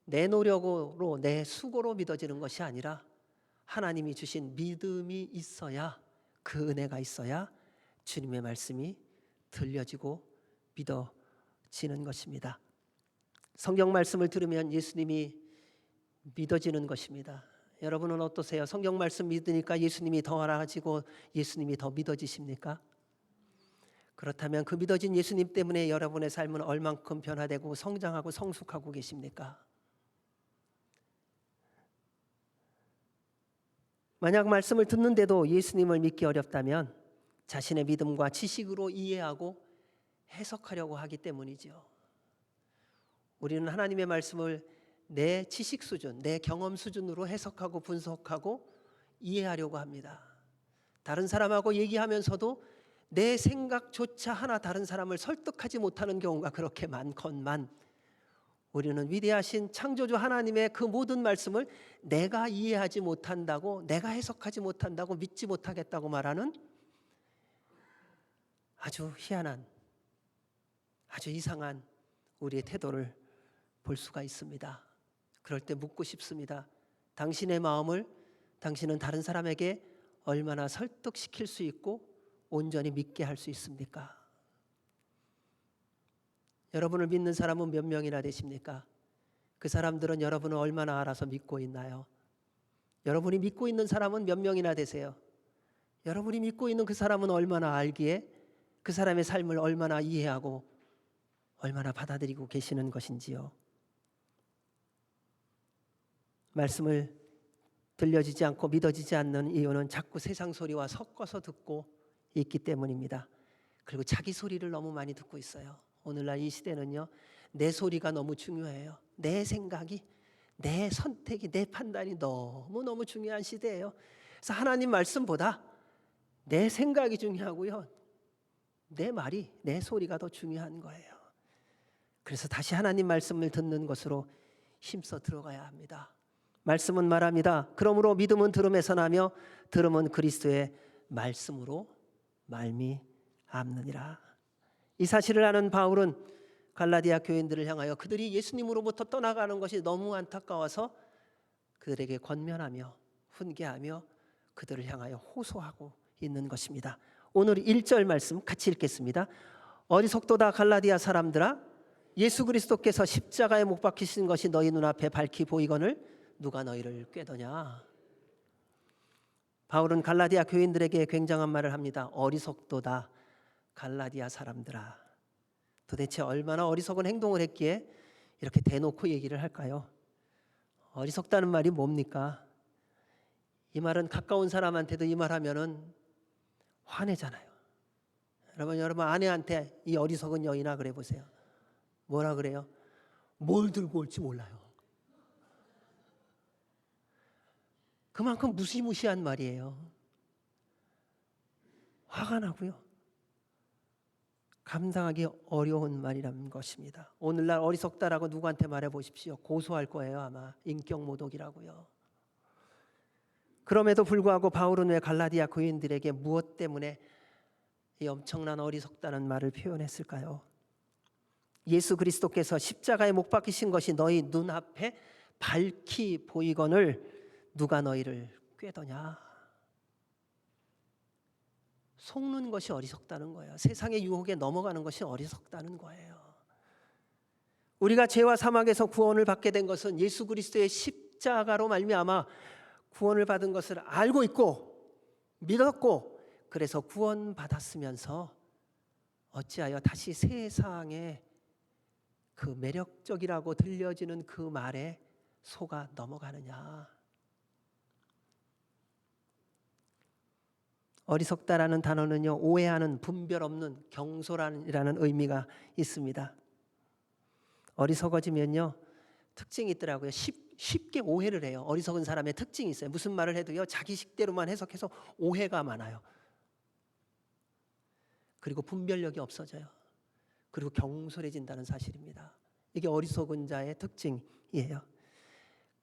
내 노력으로, 내 수고로 믿어지는 것이 아니라 하나님이 주신 믿음이 있어야, 그 은혜가 있어야 주님의 말씀이 들려지고 믿어지는 것입니다. 성경 말씀을 들으면 예수님이 믿어지는 것입니다. 여러분은 어떠세요? 성경 말씀 믿으니까 예수님이 더 알아지고 예수님이 더 믿어지십니까? 그렇다면 그 믿어진 예수님 때문에 여러분의 삶은 얼만큼 변화되고 성장하고 성숙하고 계십니까? 만약 말씀을 듣는데도 예수님을 믿기 어렵다면 자신의 믿음과 지식으로 이해하고 해석하려고 하기 때문이죠. 우리는 하나님의 말씀을 내 지식 수준, 내 경험 수준으로 해석하고 분석하고 이해하려고 합니다. 다른 사람하고 얘기하면서도 내 생각조차 하나 다른 사람을 설득하지 못하는 경우가 그렇게 많건만, 우리는 위대하신 창조주 하나님의 그 모든 말씀을 내가 이해하지 못한다고, 내가 해석하지 못한다고, 믿지 못하겠다고 말하는 아주 희한한, 아주 이상한 우리의 태도를 볼 수가 있습니다. 그럴 때 묻고 싶습니다. 당신의 마음을 당신은 다른 사람에게 얼마나 설득시킬 수 있고 온전히 믿게 할 수 있습니까? 여러분을 믿는 사람은 몇 명이나 되십니까? 그 사람들은 여러분을 얼마나 알아서 믿고 있나요? 여러분이 믿고 있는 사람은 몇 명이나 되세요? 여러분이 믿고 있는 그 사람은 얼마나 알기에 그 사람의 삶을 얼마나 이해하고 얼마나 받아들이고 계시는 것인지요. 말씀을 들려지지 않고 믿어지지 않는 이유는 자꾸 세상 소리와 섞어서 듣고 있기 때문입니다. 그리고 자기 소리를 너무 많이 듣고 있어요. 오늘날 이 시대는요, 내 소리가 너무 중요해요. 내 생각이, 내 선택이, 내 판단이 너무너무 중요한 시대예요. 그래서 하나님 말씀보다 내 생각이 중요하고요, 내 말이, 내 소리가 더 중요한 거예요. 그래서 다시 하나님 말씀을 듣는 것으로 힘써 들어가야 합니다. 말씀은 말합니다. 그러므로 믿음은 들음에서 나며 들음은 그리스도의 말씀으로 말미암느니라. 이 사실을 아는 바울은 갈라디아 교인들을 향하여 그들이 예수님으로부터 떠나가는 것이 너무 안타까워서 그들에게 권면하며 훈계하며 그들을 향하여 호소하고 있는 것입니다. 오늘 1절 말씀 같이 읽겠습니다. 어리석도다 갈라디아 사람들아, 예수 그리스도께서 십자가에 못 박히신 것이 너희 눈앞에 밝히 보이거늘 누가 너희를 꾀더냐. 바울은 갈라디아 교인들에게 굉장한 말을 합니다. 어리석도다 갈라디아 사람들아. 도대체 얼마나 어리석은 행동을 했기에 이렇게 대놓고 얘기를 할까요? 어리석다는 말이 뭡니까? 이 말은 가까운 사람한테도 이 말하면은 화내잖아요. 여러분 아내한테 이 어리석은 여인아 그래 보세요. 뭐라 그래요? 뭘 들고 올지 몰라요. 그만큼 무시무시한 말이에요. 화가 나고요. 감당하기 어려운 말이라는 것입니다. 오늘날 어리석다라고 누구한테 말해 보십시오. 고소할 거예요. 아마 인격모독이라고요. 그럼에도 불구하고 바울은 왜 갈라디아 교인들에게 무엇 때문에 이 엄청난 어리석다는 말을 표현했을까요? 예수 그리스도께서 십자가에 못 박히신 것이 너희 눈앞에 밝히 보이거늘 누가 너희를 꾀더냐. 속는 것이 어리석다는 거예요. 세상의 유혹에 넘어가는 것이 어리석다는 거예요. 우리가 죄와 사망에서 구원을 받게 된 것은 예수 그리스도의 십자가로 말미암아 구원을 받은 것을 알고 있고 믿었고, 그래서 구원받았으면서 어찌하여 다시 세상에 그 매력적이라고 들려지는 그 말에 속아 넘어가느냐. 어리석다라는 단어는요, 오해하는, 분별 없는, 경솔한이라는 의미가 있습니다. 어리석어지면요 특징이 있더라고요. 쉽게 오해를 해요. 어리석은 사람의 특징이 있어요. 무슨 말을 해도요 자기 식대로만 해석해서 오해가 많아요. 그리고 분별력이 없어져요. 그리고 경솔해진다는 사실입니다. 이게 어리석은 자의 특징이에요.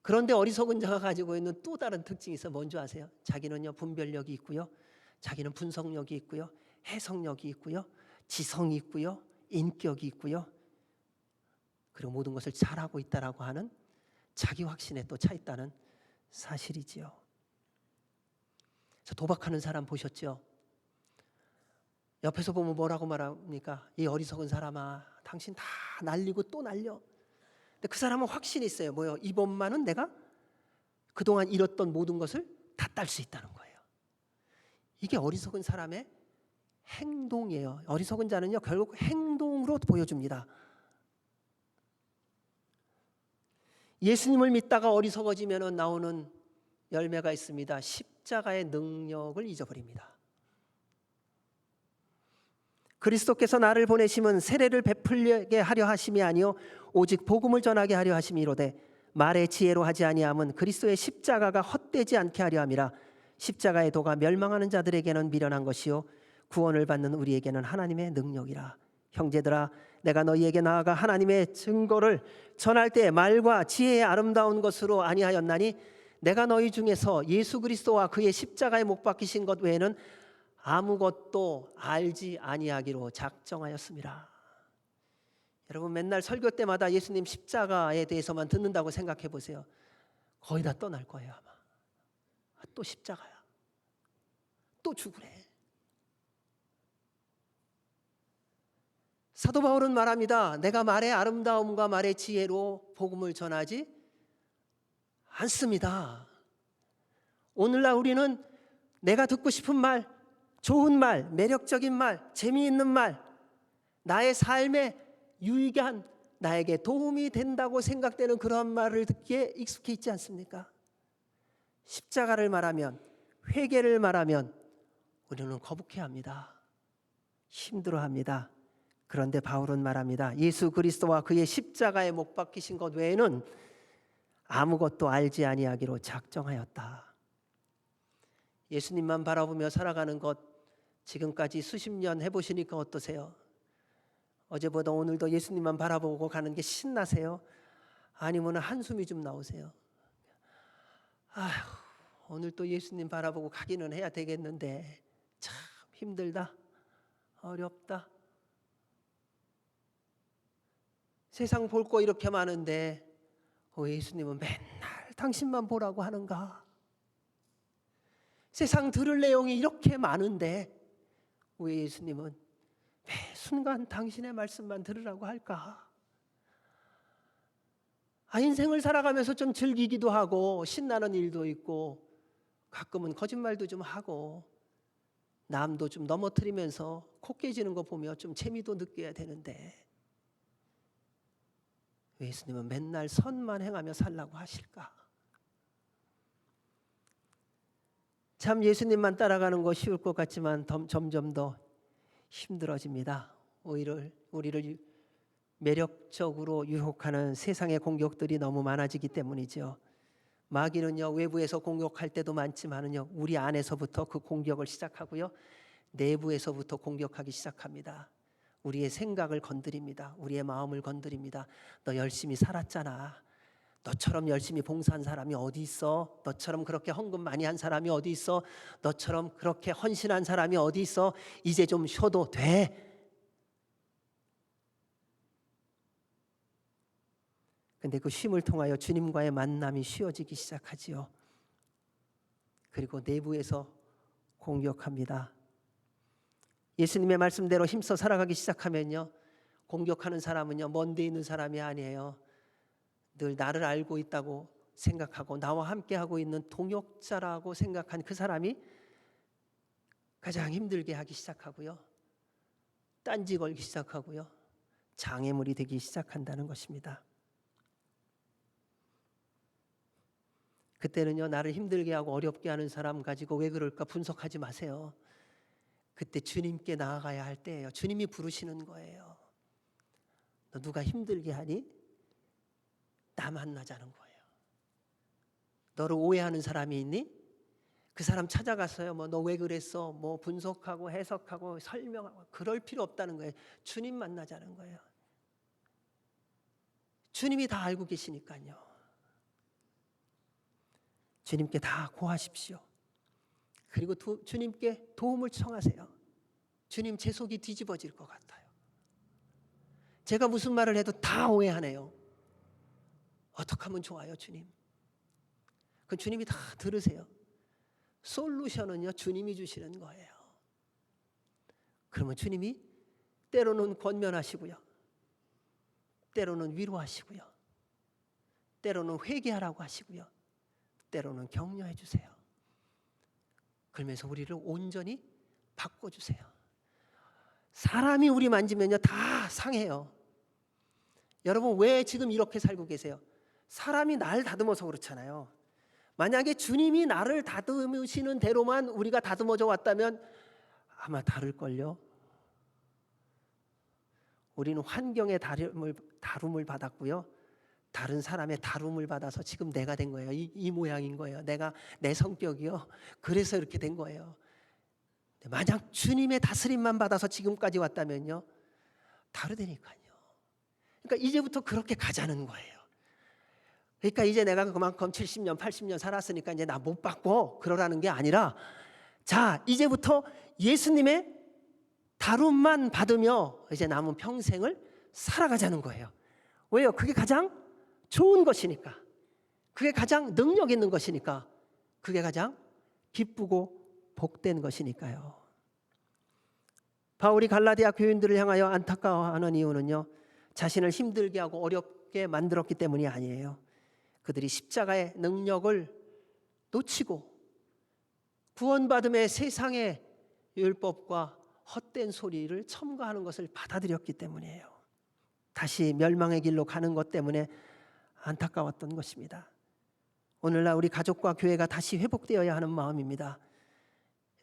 그런데 어리석은 자가 가지고 있는 또 다른 특징이 있어요. 뭔지 아세요? 자기는요 분별력이 있고요, 자기는 분석력이 있고요, 해석력이 있고요, 지성이 있고요, 인격이 있고요, 그리고 모든 것을 잘하고 있다라고 하는 자기 확신에 또 차 있다는 사실이지요. 도박하는 사람 보셨죠? 옆에서 보면 뭐라고 말합니까? 이 어리석은 사람아, 당신 다 날리고 또 날려. 근데 그 사람은 확신이 있어요. 뭐요? 이번만은 내가 그동안 잃었던 모든 것을 다 딸 수 있다는 거예요. 이게 어리석은 사람의 행동이에요. 어리석은 자는요, 결국 행동으로 보여줍니다. 예수님을 믿다가 어리석어지면 나오는 열매가 있습니다. 십자가의 능력을 잊어버립니다. 그리스도께서 나를 보내심은 세례를 베풀게 하려 하심이 아니요 오직 복음을 전하게 하려 하심이로되 말의 지혜로 하지 아니함은 그리스도의 십자가가 헛되지 않게 하려 함이라. 십자가의 도가 멸망하는 자들에게는 미련한 것이요 구원을 받는 우리에게는 하나님의 능력이라. 형제들아, 내가 너희에게 나아가 하나님의 증거를 전할 때 말과 지혜의 아름다운 것으로 아니하였나니 내가 너희 중에서 예수 그리스도와 그의 십자가에 못 박히신 것 외에는 아무것도 알지 아니하기로 작정하였습니다. 여러분, 맨날 설교 때마다 예수님 십자가에 대해서만 듣는다고 생각해 보세요. 거의 다 떠날 거예요 아마. 또 십자가야, 또 죽으래. 사도 바울은 말합니다. 내가 말의 아름다움과 말의 지혜로 복음을 전하지 않습니다. 오늘날 우리는 내가 듣고 싶은 말, 좋은 말, 매력적인 말, 재미있는 말, 나의 삶에 유익한, 나에게 도움이 된다고 생각되는 그런 말을 듣기에 익숙해 있지 않습니까? 십자가를 말하면, 회개를 말하면 우리는 거북해합니다. 힘들어합니다. 그런데 바울은 말합니다. 예수 그리스도와 그의 십자가에 못 박히신 것 외에는 아무것도 알지 아니하기로 작정하였다. 예수님만 바라보며 살아가는 것 지금까지 수십 년 해보시니까 어떠세요? 어제보다 오늘도 예수님만 바라보고 가는 게 신나세요? 아니면 한숨이 좀 나오세요? 아휴, 오늘 또 예수님 바라보고 가기는 해야 되겠는데 참 힘들다, 어렵다. 세상 볼 거 이렇게 많은데 예수님은 맨날 당신만 보라고 하는가? 세상 들을 내용이 이렇게 많은데 왜 예수님은 매 순간 당신의 말씀만 들으라고 할까? 인생을 살아가면서 좀 즐기기도 하고 신나는 일도 있고 가끔은 거짓말도 좀 하고 남도 좀 넘어뜨리면서 코 깨지는 거 보며 좀 재미도 느껴야 되는데 왜 예수님은 맨날 선만 행하며 살라고 하실까? 참 예수님만 따라가는 거 쉬울 것 같지만 점점 더 힘들어집니다. 우리를 매력적으로 유혹하는 세상의 공격들이 너무 많아지기 때문이죠. 마귀는요, 외부에서 공격할 때도 많지만은요, 우리 안에서부터 그 공격을 시작하고요, 내부에서부터 공격하기 시작합니다. 우리의 생각을 건드립니다. 우리의 마음을 건드립니다. 너 열심히 살았잖아. 너처럼 열심히 봉사한 사람이 어디 있어? 너처럼 그렇게 헌금 많이 한 사람이 어디 있어? 너처럼 그렇게 헌신한 사람이 어디 있어? 이제 좀 쉬어도 돼. 근데 그 쉼을 통하여 주님과의 만남이 쉬워지기 시작하지요. 그리고 내부에서 공격합니다. 예수님의 말씀대로 힘써 살아가기 시작하면요, 공격하는 사람은요, 먼 데 있는 사람이 아니에요. 늘 나를 알고 있다고 생각하고 나와 함께하고 있는 동역자라고 생각한 그 사람이 가장 힘들게 하기 시작하고요, 딴지 걸기 시작하고요, 장애물이 되기 시작한다는 것입니다. 그때는요, 나를 힘들게 하고 어렵게 하는 사람 가지고 왜 그럴까 분석하지 마세요. 그때 주님께 나아가야 할 때예요. 주님이 부르시는 거예요. 너 누가 힘들게 하니? 나 만나자는 거예요. 너를 오해하는 사람이 있니? 그 사람 찾아가서요, 너 왜 그랬어? 분석하고 해석하고 설명하고 그럴 필요 없다는 거예요. 주님 만나자는 거예요. 주님이 다 알고 계시니까요. 주님께 다 고하십시오. 그리고 주님께 도움을 청하세요. 주님, 제 속이 뒤집어질 것 같아요. 제가 무슨 말을 해도 다 오해하네요. 어떻게 하면 좋아요, 주님? 그 주님이 다 들으세요. 솔루션은요, 주님이 주시는 거예요. 그러면 주님이 때로는 권면하시고요, 때로는 위로하시고요, 때로는 회개하라고 하시고요, 때로는 격려해 주세요. 그러면서 우리를 온전히 바꿔주세요. 사람이 우리 만지면요 다 상해요. 여러분, 왜 지금 이렇게 살고 계세요? 사람이 날 다듬어서 그렇잖아요. 만약에 주님이 나를 다듬으시는 대로만 우리가 다듬어져 왔다면 아마 다를걸요. 우리는 환경의 다룸을 받았고요, 다른 사람의 다룸을 받아서 지금 내가 된 거예요. 이 모양인 거예요. 내 성격이요, 그래서 이렇게 된 거예요. 만약 주님의 다스림만 받아서 지금까지 왔다면요 다르다니까요. 그러니까 이제부터 그렇게 가자는 거예요. 그러니까 이제 내가 그만큼 70년 80년 살았으니까 이제 나 못 받고 그러라는 게 아니라, 자, 이제부터 예수님의 다룸만 받으며 이제 남은 평생을 살아가자는 거예요. 왜요? 그게 가장 좋은 것이니까, 그게 가장 능력 있는 것이니까, 그게 가장 기쁘고 복된 것이니까요. 바울이 갈라디아 교인들을 향하여 안타까워하는 이유는요, 자신을 힘들게 하고 어렵게 만들었기 때문이 아니에요. 그들이 십자가의 능력을 놓치고 구원받음의 세상의 율법과 헛된 소리를 첨가하는 것을 받아들였기 때문이에요. 다시 멸망의 길로 가는 것 때문에 안타까웠던 것입니다. 오늘날 우리 가족과 교회가 다시 회복되어야 하는 마음입니다.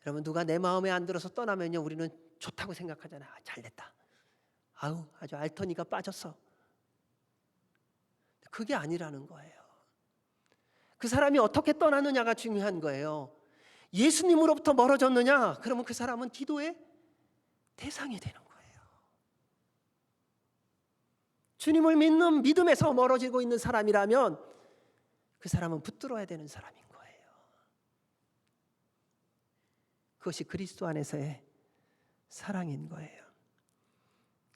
여러분, 누가 내 마음에 안 들어서 떠나면요 우리는 좋다고 생각하잖아요. 잘됐다, 아우 아주 알터니가 빠졌어. 그게 아니라는 거예요. 그 사람이 어떻게 떠나느냐가 중요한 거예요. 예수님으로부터 멀어졌느냐? 그러면 그 사람은 기도의 대상이 되는 거예요. 주님을 믿는 믿음에서 멀어지고 있는 사람이라면 그 사람은 붙들어야 되는 사람인 거예요. 그것이 그리스도 안에서의 사랑인 거예요.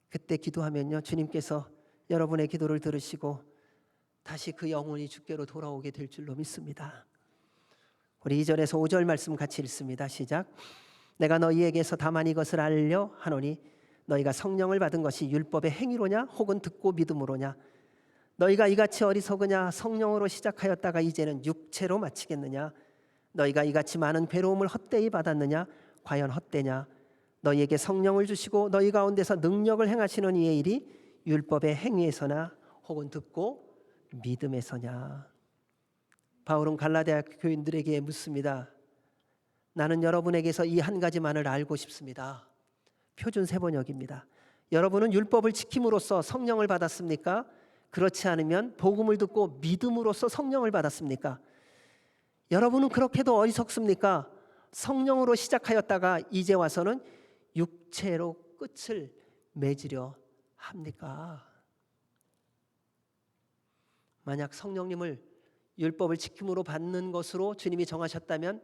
그때 기도하면요 주님께서 여러분의 기도를 들으시고 다시 그 영혼이 주께로 돌아오게 될 줄로 믿습니다. 우리 2절에서 5절 말씀 같이 읽습니다. 시작. 내가 너희에게서 다만 이것을 알려 하노니 너희가 성령을 받은 것이 율법의 행위로냐 혹은 듣고 믿음으로냐. 너희가 이같이 어리석으냐. 성령으로 시작하였다가 이제는 육체로 마치겠느냐. 너희가 이같이 많은 괴로움을 헛되이 받았느냐. 과연 헛되냐. 너희에게 성령을 주시고 너희 가운데서 능력을 행하시는 이의 일이 율법의 행위에서나 혹은 듣고 믿음에서냐. 바울은 갈라디아 교인들에게 묻습니다. 나는 여러분에게서 이 한 가지만을 알고 싶습니다. 표준 세번역입니다. 여러분은 율법을 지킴으로써 성령을 받았습니까? 그렇지 않으면 복음을 듣고 믿음으로써 성령을 받았습니까? 여러분은 그렇게도 어리석습니까? 성령으로 시작하였다가 이제 와서는 육체로 끝을 맺으려 합니까? 만약 성령님을 율법을 지킴으로 받는 것으로 주님이 정하셨다면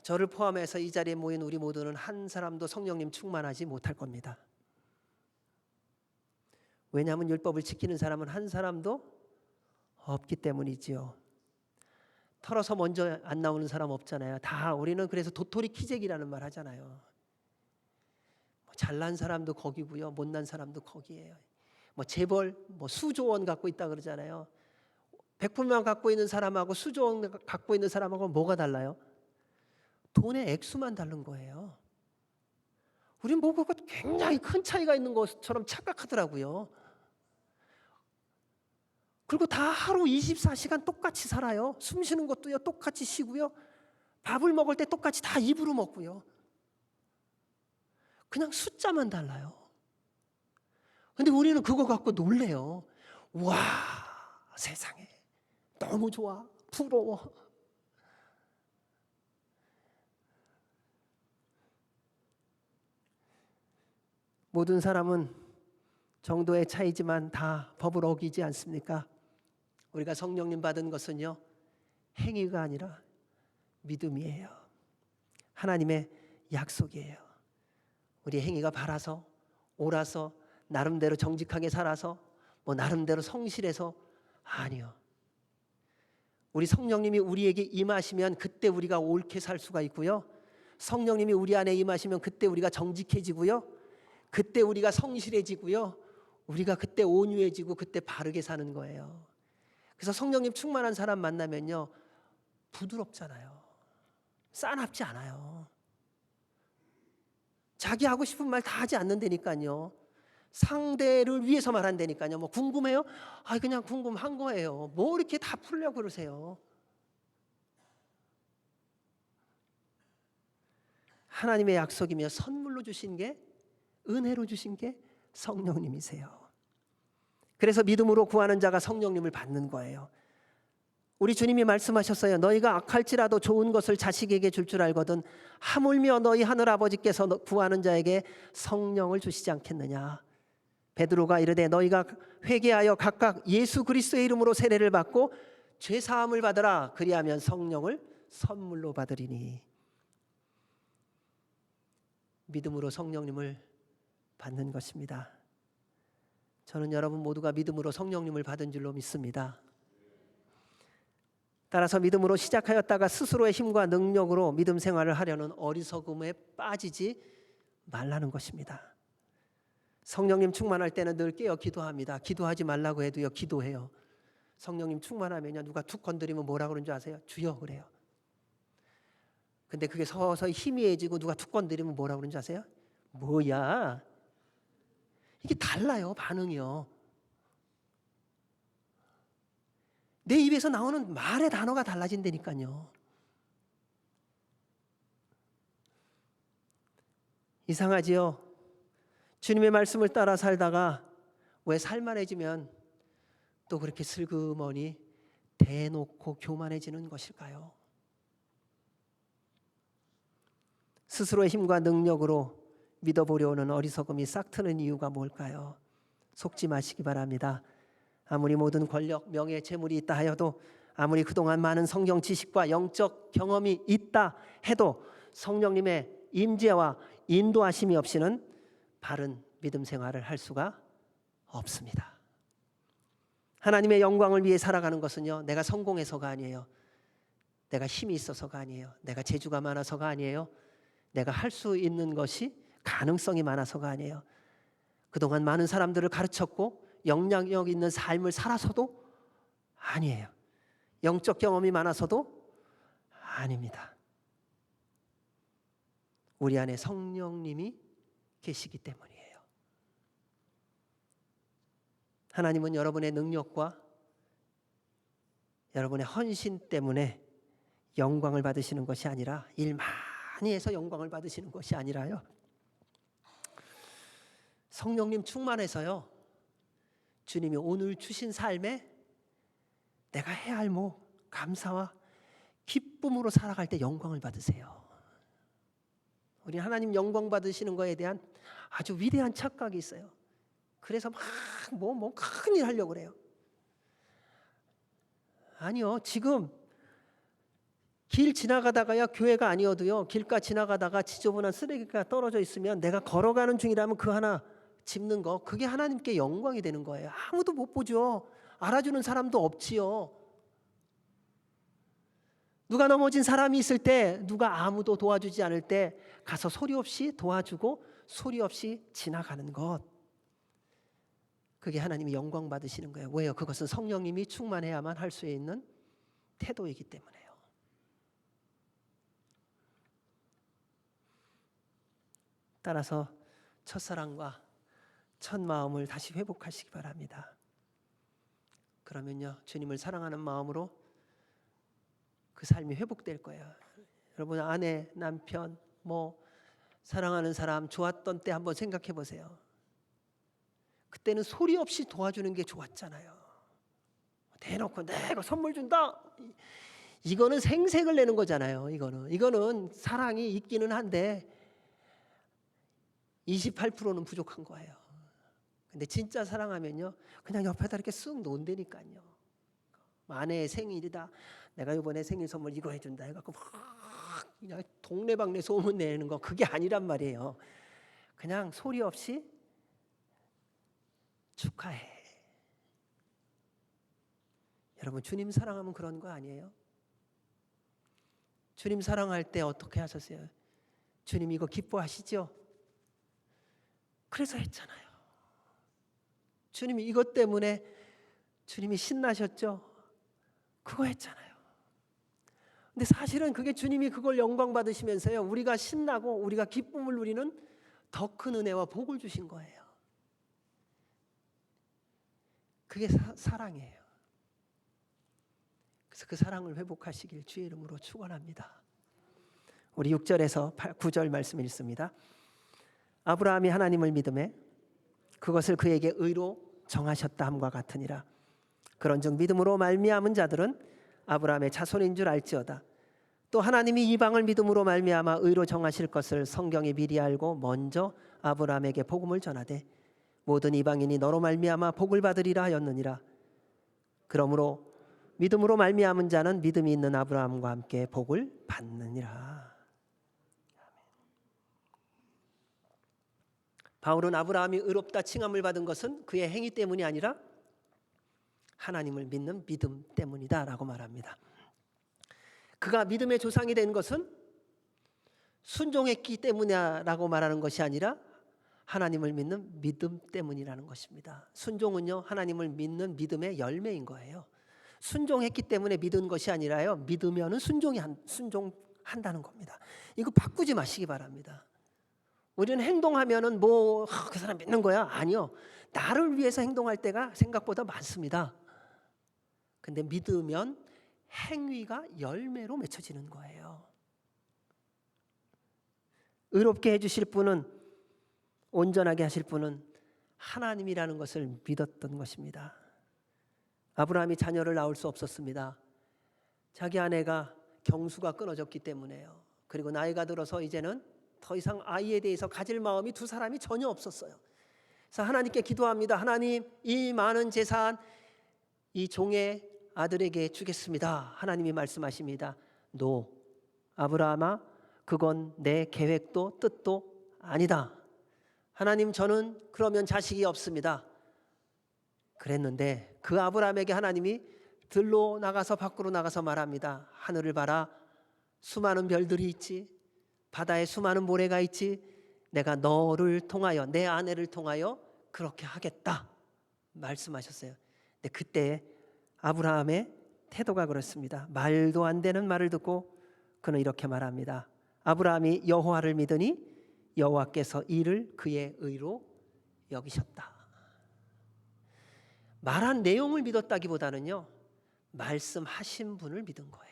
저를 포함해서 이 자리에 모인 우리 모두는 한 사람도 성령님 충만하지 못할 겁니다. 왜냐하면 율법을 지키는 사람은 한 사람도 없기 때문이지요. 털어서 먼저 안 나오는 사람 없잖아요. 다 우리는 그래서 도토리 키재기라는 말 하잖아요. 잘난 사람도 거기고요, 못난 사람도 거기예요. 재벌 수조원 갖고 있다 그러잖아요. 100%만 갖고 있는 사람하고 수조원 갖고 있는 사람하고 뭐가 달라요? 돈의 액수만 다른 거예요. 우린 그거 굉장히 큰 차이가 있는 것처럼 착각하더라고요. 그리고 다 하루 24시간 똑같이 살아요. 숨 쉬는 것도요 똑같이 쉬고요, 밥을 먹을 때 똑같이 다 입으로 먹고요. 그냥 숫자만 달라요. 근데 우리는 그거 갖고 놀래요. 와, 세상에 너무 좋아, 부러워. 모든 사람은 정도의 차이지만 다 법을 어기지 않습니까? 우리가 성령님 받은 것은요 행위가 아니라 믿음이에요. 하나님의 약속이에요. 우리 행위가 바라서 옳아서 나름대로 정직하게 살아서 뭐 나름대로 성실해서 아니요. 우리 성령님이 우리에게 임하시면 그때 우리가 옳게 살 수가 있고요. 성령님이 우리 안에 임하시면 그때 우리가 정직해지고요. 그때 우리가 성실해지고요. 우리가 그때 온유해지고 그때 바르게 사는 거예요. 그래서 성령님 충만한 사람 만나면요, 부드럽잖아요. 싸납지 않아요. 자기 하고 싶은 말 다 하지 않는다니까요. 상대를 위해서 말한다니까요. 뭐 궁금해요? 아, 그냥 궁금한 거예요. 뭐 이렇게 다 풀려고 그러세요? 하나님의 약속이며 선물로 주신 게, 은혜로 주신 게 성령님이세요. 그래서 믿음으로 구하는 자가 성령님을 받는 거예요. 우리 주님이 말씀하셨어요. 너희가 악할지라도 좋은 것을 자식에게 줄 줄 알거든 하물며 너희 하늘 아버지께서 구하는 자에게 성령을 주시지 않겠느냐. 베드로가 이르되 너희가 회개하여 각각 예수 그리스도의 이름으로 세례를 받고 죄 사함을 받으라. 그리하면 성령을 선물로 받으리니. 믿음으로 성령님을 받는 것입니다. 저는 여러분 모두가 믿음으로 성령님을 받은 줄로 믿습니다. 따라서 믿음으로 시작하였다가 스스로의 힘과 능력으로 믿음 생활을 하려는 어리석음에 빠지지 말라는 것입니다. 성령님 충만할 때는 늘 깨어 기도합니다. 기도하지 말라고 해도요, 기도해요. 성령님 충만하면요, 누가 툭 건드리면 뭐라 그러는 줄 아세요? 주여 그래요. 근데 그게 서서히 희미해지고 누가 툭 건드리면 뭐라 그러는 줄 아세요? 뭐야? 이게 달라요, 반응이요. 내 입에서 나오는 말의 단어가 달라진다니까요. 이상하지요? 주님의 말씀을 따라 살다가 왜 살만해지면 또 그렇게 슬그머니 대놓고 교만해지는 것일까요? 스스로의 힘과 능력으로 믿어보려는 어리석음이 싹트는 이유가 뭘까요? 속지 마시기 바랍니다. 아무리 모든 권력, 명예, 재물이 있다 하여도, 아무리 그동안 많은 성경 지식과 영적 경험이 있다 해도 성령님의 임재와 인도하심이 없이는 바른 믿음 생활을 할 수가 없습니다. 하나님의 영광을 위해 살아가는 것은요, 내가 성공해서가 아니에요. 내가 힘이 있어서가 아니에요. 내가 재주가 많아서가 아니에요. 내가 할 수 있는 것이 가능성이 많아서가 아니에요. 그동안 많은 사람들을 가르쳤고 영향력 있는 삶을 살아서도 아니에요. 영적 경험이 많아서도 아닙니다. 우리 안에 성령님이 계시기 때문이에요. 하나님은 여러분의 능력과 여러분의 헌신 때문에 영광을 받으시는 것이 아니라, 일 많이 해서 영광을 받으시는 것이 아니라요, 성령님 충만해서요, 주님이 오늘 주신 삶에 내가 해야 할 감사와 기쁨으로 살아갈 때 영광을 받으세요. 우리 하나님 영광 받으시는 거에 대한 아주 위대한 착각이 있어요. 그래서 막 큰일 하려고 그래요. 아니요, 지금 길 지나가다가야, 교회가 아니어도요, 길가 지나가다가 지저분한 쓰레기가 떨어져 있으면 내가 걸어가는 중이라면 그 하나 짚는 거, 그게 하나님께 영광이 되는 거예요. 아무도 못 보죠. 알아주는 사람도 없지요. 누가 넘어진 사람이 있을 때, 누가 아무도 도와주지 않을 때 가서 소리 없이 도와주고 소리 없이 지나가는 것, 그게 하나님이 영광 받으시는 거예요. 왜요? 그것은 성령님이 충만해야만 할 수 있는 태도이기 때문에요. 따라서 첫사랑과 첫 마음을 다시 회복하시기 바랍니다. 그러면요, 주님을 사랑하는 마음으로 그 삶이 회복될 거예요. 여러분, 아내, 남편, 사랑하는 사람 좋았던 때 한번 생각해 보세요. 그때는 소리 없이 도와주는 게 좋았잖아요. 대놓고 내가 선물 준다, 이거는 생색을 내는 거잖아요. 이거는 사랑이 있기는 한데 28%는 부족한 거예요. 근데 진짜 사랑하면요, 그냥 옆에다 이렇게 쓱 놓은다니까요. 아내의 생일이다, 내가 이번에 생일 선물 이거 해준다 해갖고 막 그냥 동네방네 소문 내는 거, 그게 아니란 말이에요. 그냥 소리 없이 축하해. 여러분, 주님 사랑하면 그런 거 아니에요? 주님 사랑할 때 어떻게 하셨어요? 주님 이거 기뻐하시죠? 그래서 했잖아요. 주님이 이것 때문에 주님이 신나셨죠? 그거 했잖아요. 근데 사실은 그게 주님이 그걸 영광 받으시면서요, 우리가 신나고 우리가 기쁨을 누리는 더 큰 은혜와 복을 주신 거예요. 그게 사랑이에요. 그래서 그 사랑을 회복하시길 주의 이름으로 축원합니다. 우리 6절에서 9절 말씀 읽습니다. 아브라함이 하나님을 믿음에 그것을 그에게 의로 정하셨다 함과 같으니라. 그런즉 믿음으로 말미암은 자들은 아브라함의 자손인 줄 알지어다. 또 하나님이 이방을 믿음으로 말미암아 의로 정하실 것을 성경이 미리 알고 먼저 아브라함에게 복음을 전하되 모든 이방인이 너로 말미암아 복을 받으리라 하였느니라. 그러므로 믿음으로 말미암은 자는 믿음이 있는 아브라함과 함께 복을 받느니라. 바울은 아브라함이 의롭다 칭함을 받은 것은 그의 행위 때문이 아니라 하나님을 믿는 믿음 때문이다 라고 말합니다. 그가 믿음의 조상이 된 것은 순종했기 때문이라고 말하는 것이 아니라 하나님을 믿는 믿음 때문이라는 것입니다. 순종은요, 하나님을 믿는 믿음의 열매인 거예요. 순종했기 때문에 믿은 것이 아니라요, 믿으면은 순종한다는 겁니다. 이거 바꾸지 마시기 바랍니다. 우리는 행동하면은 그 사람 믿는 거야? 아니요. 나를 위해서 행동할 때가 생각보다 많습니다. 근데 믿으면 행위가 열매로 맺혀지는 거예요. 의롭게 해주실 분은, 온전하게 하실 분은 하나님이라는 것을 믿었던 것입니다. 아브라함이 자녀를 낳을 수 없었습니다. 자기 아내가 경수가 끊어졌기 때문에요. 그리고 나이가 들어서 이제는 더 이상 아이에 대해서 가질 마음이 두 사람이 전혀 없었어요. 그래서 하나님께 기도합니다. 하나님, 이 많은 재산 이 종의 아들에게 주겠습니다. 하나님이 말씀하십니다. 노, 아브라함아, 그건 내 계획도 뜻도 아니다. 하나님, 저는 그러면 자식이 없습니다. 그랬는데 그 아브라함에게 하나님이 들로 나가서 밖으로 나가서 말합니다. 하늘을 봐라, 수많은 별들이 있지, 바다에 수많은 모래가 있지, 내가 너를 통하여, 내 아내를 통하여 그렇게 하겠다 말씀하셨어요. 근데 그때 아브라함의 태도가 그렇습니다. 말도 안 되는 말을 듣고 그는 이렇게 말합니다. 아브라함이 여호와를 믿으니 여호와께서 이를 그의 의로 여기셨다. 말한 내용을 믿었다기보다는요, 말씀하신 분을 믿은 거예요.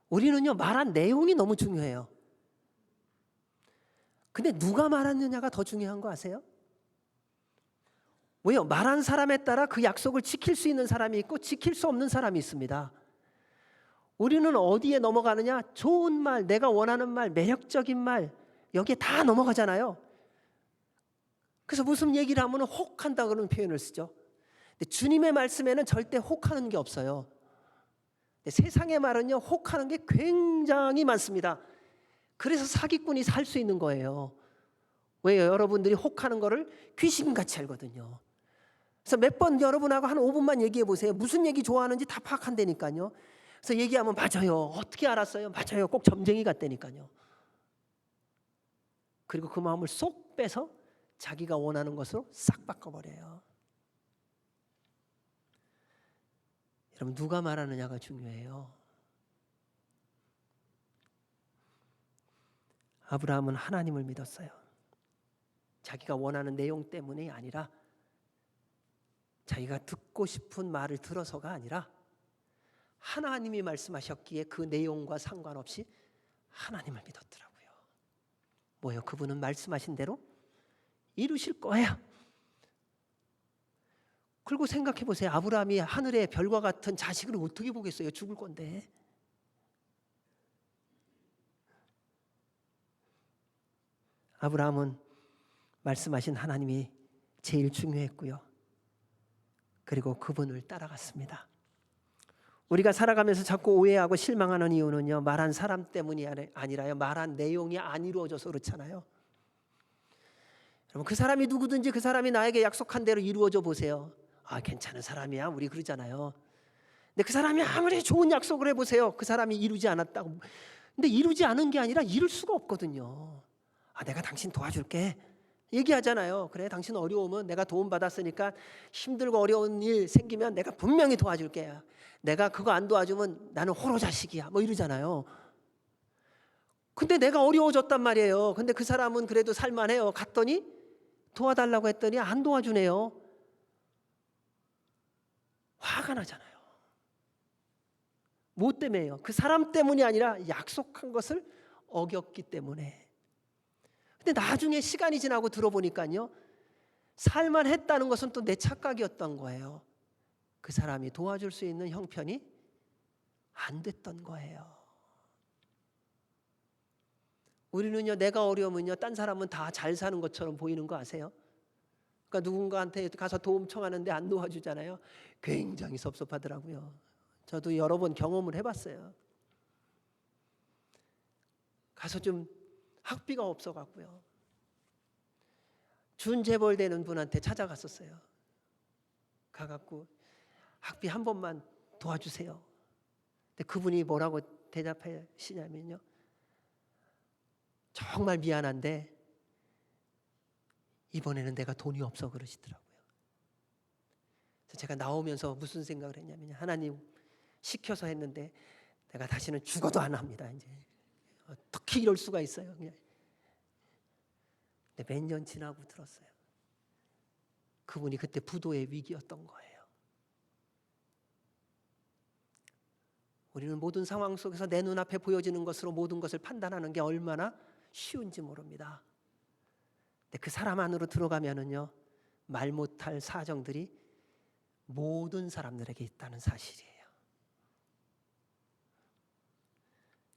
우리는요, 말한 내용이 너무 중요해요. 근데 누가 말했느냐가 더 중요한 거 아세요? 왜요? 말한 사람에 따라 그 약속을 지킬 수 있는 사람이 있고 지킬 수 없는 사람이 있습니다. 우리는 어디에 넘어가느냐? 좋은 말, 내가 원하는 말, 매력적인 말, 여기에 다 넘어가잖아요. 그래서 무슨 얘기를 하면 혹한다 그런 표현을 쓰죠. 근데 주님의 말씀에는 절대 혹하는 게 없어요. 세상의 말은요, 혹하는 게 굉장히 많습니다. 그래서 사기꾼이 살 수 있는 거예요. 왜요? 여러분들이 혹하는 거를 귀신같이 알거든요. 그래서 몇 번 여러분하고 한 5분만 얘기해 보세요. 무슨 얘기 좋아하는지 다 파악한다니까요. 그래서 얘기하면 맞아요. 어떻게 알았어요? 맞아요. 꼭 점쟁이 같다니까요. 그리고 그 마음을 쏙 빼서 자기가 원하는 것으로 싹 바꿔버려요. 여러분, 누가 말하느냐가 중요해요. 아브라함은 하나님을 믿었어요. 자기가 원하는 내용 때문이 아니라, 자기가 듣고 싶은 말을 들어서가 아니라 하나님이 말씀하셨기에 그 내용과 상관없이 하나님을 믿었더라고요. 뭐요? 그분은 말씀하신 대로 이루실 거예요. 그리고 생각해 보세요. 아브라함이 하늘의 별과 같은 자식을 어떻게 보겠어요? 죽을 건데. 아브라함은 말씀하신 하나님이 제일 중요했고요. 그리고 그분을 따라갔습니다. 우리가 살아가면서 자꾸 오해하고 실망하는 이유는요, 말한 사람 때문이 아니라요, 말한 내용이 안 이루어져서 그렇잖아요. 여러분, 그 사람이 누구든지 그 사람이 나에게 약속한 대로 이루어져 보세요. 아, 괜찮은 사람이야, 우리 그러잖아요. 근데 그 사람이 아무리 좋은 약속을 해보세요. 그 사람이 이루지 않았다고. 근데 이루지 않은 게 아니라 이룰 수가 없거든요. 아, 내가 당신 도와줄게 얘기하잖아요. 그래, 당신 어려우면 내가 도움 받았으니까 힘들고 어려운 일 생기면 내가 분명히 도와줄게. 내가 그거 안 도와주면 나는 호로자식이야, 뭐 이러잖아요. 근데 내가 어려워졌단 말이에요. 근데 그 사람은 그래도 살만해요. 갔더니 도와달라고 했더니 안 도와주네요. 화가 나잖아요. 뭐 때문에요? 그 사람 때문이 아니라 약속한 것을 어겼기 때문에. 근데 나중에 시간이 지나고 들어보니까요, 살만했다는 것은 또 내 착각이었던 거예요. 그 사람이 도와줄 수 있는 형편이 안 됐던 거예요. 우리는요, 내가 어려우면요, 딴 사람은 다 잘 사는 것처럼 보이는 거 아세요? 그러니까 누군가한테 가서 도움 청하는데 안 도와주잖아요. 굉장히 섭섭하더라고요. 저도 여러 번 경험을 해봤어요. 가서 좀 학비가 없어갖고요, 준재벌 되는 분한테 찾아갔었어요. 가갖고 학비 한 번만 도와주세요. 근데 그분이 뭐라고 대답하시냐면요, 정말 미안한데 이번에는 내가 돈이 없어 그러시더라고요. 그래서 제가 나오면서 무슨 생각을 했냐면, 하나님 시켜서 했는데 내가 다시는 죽어도 안 합니다. 이제 어떻게 이럴 수가 있어요. 그냥. 근데 몇 년 지나고 들었어요. 그분이 그때 부도의 위기였던 거예요. 우리는 모든 상황 속에서 내 눈앞에 보여지는 것으로 모든 것을 판단하는 게 얼마나 쉬운지 모릅니다. 근데 그 사람 안으로 들어가면은요, 말 못할 사정들이 모든 사람들에게 있다는 사실이에요.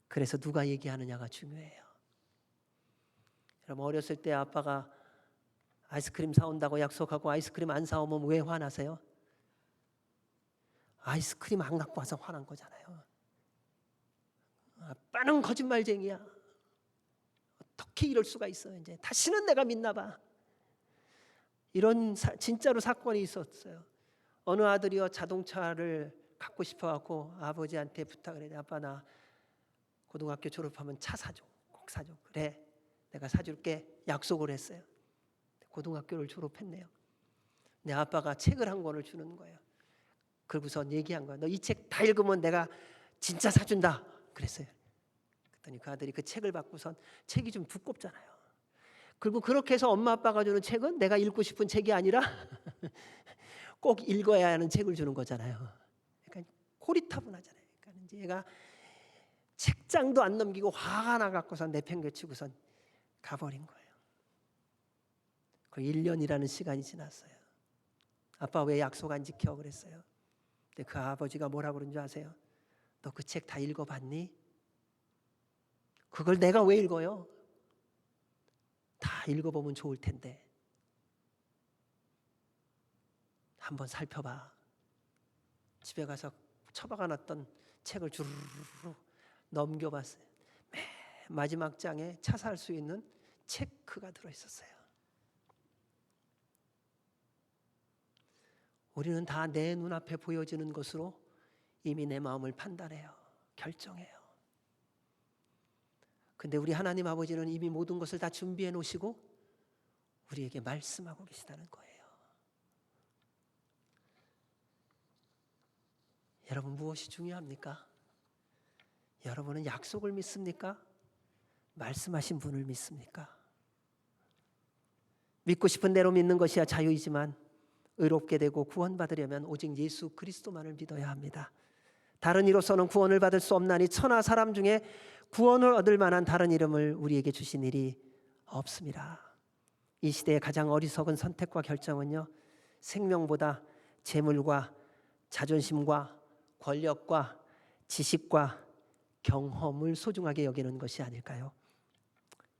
그래서 누가 얘기하느냐가 중요해요. 여러분, 어렸을 때 아빠가 아이스크림 사온다고 약속하고 아이스크림 안 사오면 왜 화나세요? 아이스크림 안 갖고 와서 화난 거잖아요. 아빠는 거짓말쟁이야. 어떻게 이럴 수가 있어요? 이제 다시는 내가 믿나 봐. 이런 진짜로 사건이 있었어요. 어느 아들이요, 자동차를 갖고 싶어갖고 아버지한테 부탁을 해요. 아빠, 나 고등학교 졸업하면 차 사줘. 꼭 사줘. 그래, 내가 사줄게. 약속을 했어요. 고등학교를 졸업했네요. 내 아빠가 책을 한 권을 주는 거예요. 그러고서 얘기한 거야. 너 이 책 다 읽으면 내가 진짜 사준다 그랬어요. 그랬더니 그 아들이 그 책을 받고선, 책이 좀 두껍잖아요. 그리고 그렇게 해서 엄마 아빠가 주는 책은 내가 읽고 싶은 책이 아니라 꼭 읽어야 하는 책을 주는 거잖아요. 그러니까 고리타분하잖아요. 그러니까 이제 얘가 책장도 안 넘기고 화가 나갖고선 내팽개치고선 가버린 거예요. 그 1년이라는 시간이 지났어요. 아빠 왜 약속 안 지켜 그랬어요. 근데 그 아버지가 뭐라고 그런 줄 아세요? 너 그 책 다 읽어봤니? 그걸 내가 왜 읽어요? 다 읽어보면 좋을 텐데 한번 살펴봐. 집에 가서 처박아 놨던 책을 주르르 넘겨봤어요. 맨 마지막 장에 차 살 수 있는 체크가 들어있었어요. 우리는 다 내 눈앞에 보여지는 것으로 이미 내 마음을 판단해요. 결정해요. 근데 우리 하나님 아버지는 이미 모든 것을 다 준비해 놓으시고 우리에게 말씀하고 계시다는 거예요. 여러분, 무엇이 중요합니까? 여러분은 약속을 믿습니까? 말씀하신 분을 믿습니까? 믿고 싶은 대로 믿는 것이야 자유이지만 의롭게 되고 구원받으려면 오직 예수 그리스도만을 믿어야 합니다. 다른 이로서는 구원을 받을 수 없나니 천하 사람 중에 구원을 얻을 만한 다른 이름을 우리에게 주신 일이 없습니다. 이 시대의 가장 어리석은 선택과 결정은요, 생명보다 재물과 자존심과 권력과 지식과 경험을 소중하게 여기는 것이 아닐까요?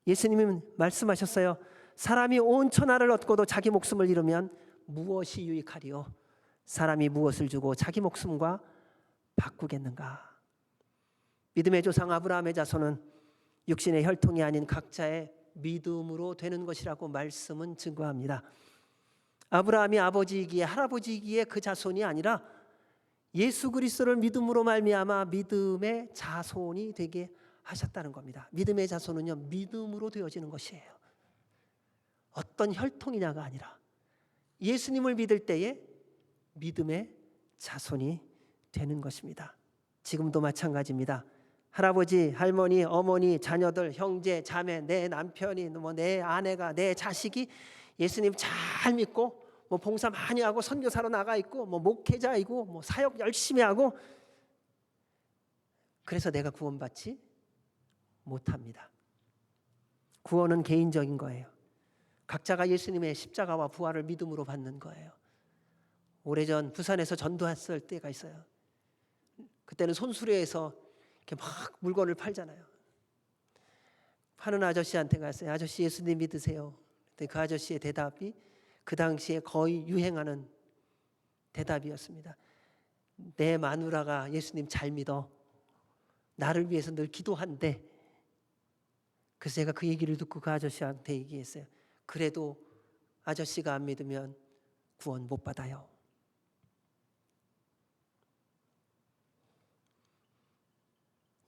예수님은 말씀하셨어요. 사람이 온 천하를 얻고도 자기 목숨을 잃으면 무엇이 유익하리요? 사람이 무엇을 주고 자기 목숨과 바꾸겠는가? 믿음의 조상 아브라함의 자손은 육신의 혈통이 아닌 각자의 믿음으로 되는 것이라고 말씀은 증거합니다. 아브라함이 아버지이기에 할아버지이기에 그 자손이 아니라 예수 그리스도를 믿음으로 말미암아 믿음의 자손이 되게 하셨다는 겁니다. 믿음의 자손은요, 믿음으로 되어지는 것이에요. 어떤 혈통이냐가 아니라 예수님을 믿을 때에 믿음의 자손이 되는 것입니다. 지금도 마찬가지입니다. 할아버지, 할머니, 어머니, 자녀들, 형제, 자매, 내 남편이, 내 아내가, 내 자식이 예수님 잘 믿고 봉사 많이 하고 선교사로 나가 있고 목회자이고 사역 열심히 하고, 그래서 내가 구원받지 못합니다. 구원은 개인적인 거예요. 각자가 예수님의 십자가와 부활을 믿음으로 받는 거예요. 오래전 부산에서 전도했을 때가 있어요. 그때는 손수레에서 이렇게 막 물건을 팔잖아요. 파는 아저씨한테 갔어요. 아저씨 예수님 믿으세요? 근데 그 아저씨의 대답이 그 당시에 거의 유행하는 대답이었습니다. 내 마누라가 예수님 잘 믿어. 나를 위해서 늘 기도한대. 그래서 제가 그 얘기를 듣고 그 아저씨한테 얘기했어요. 그래도 아저씨가 안 믿으면 구원 못 받아요.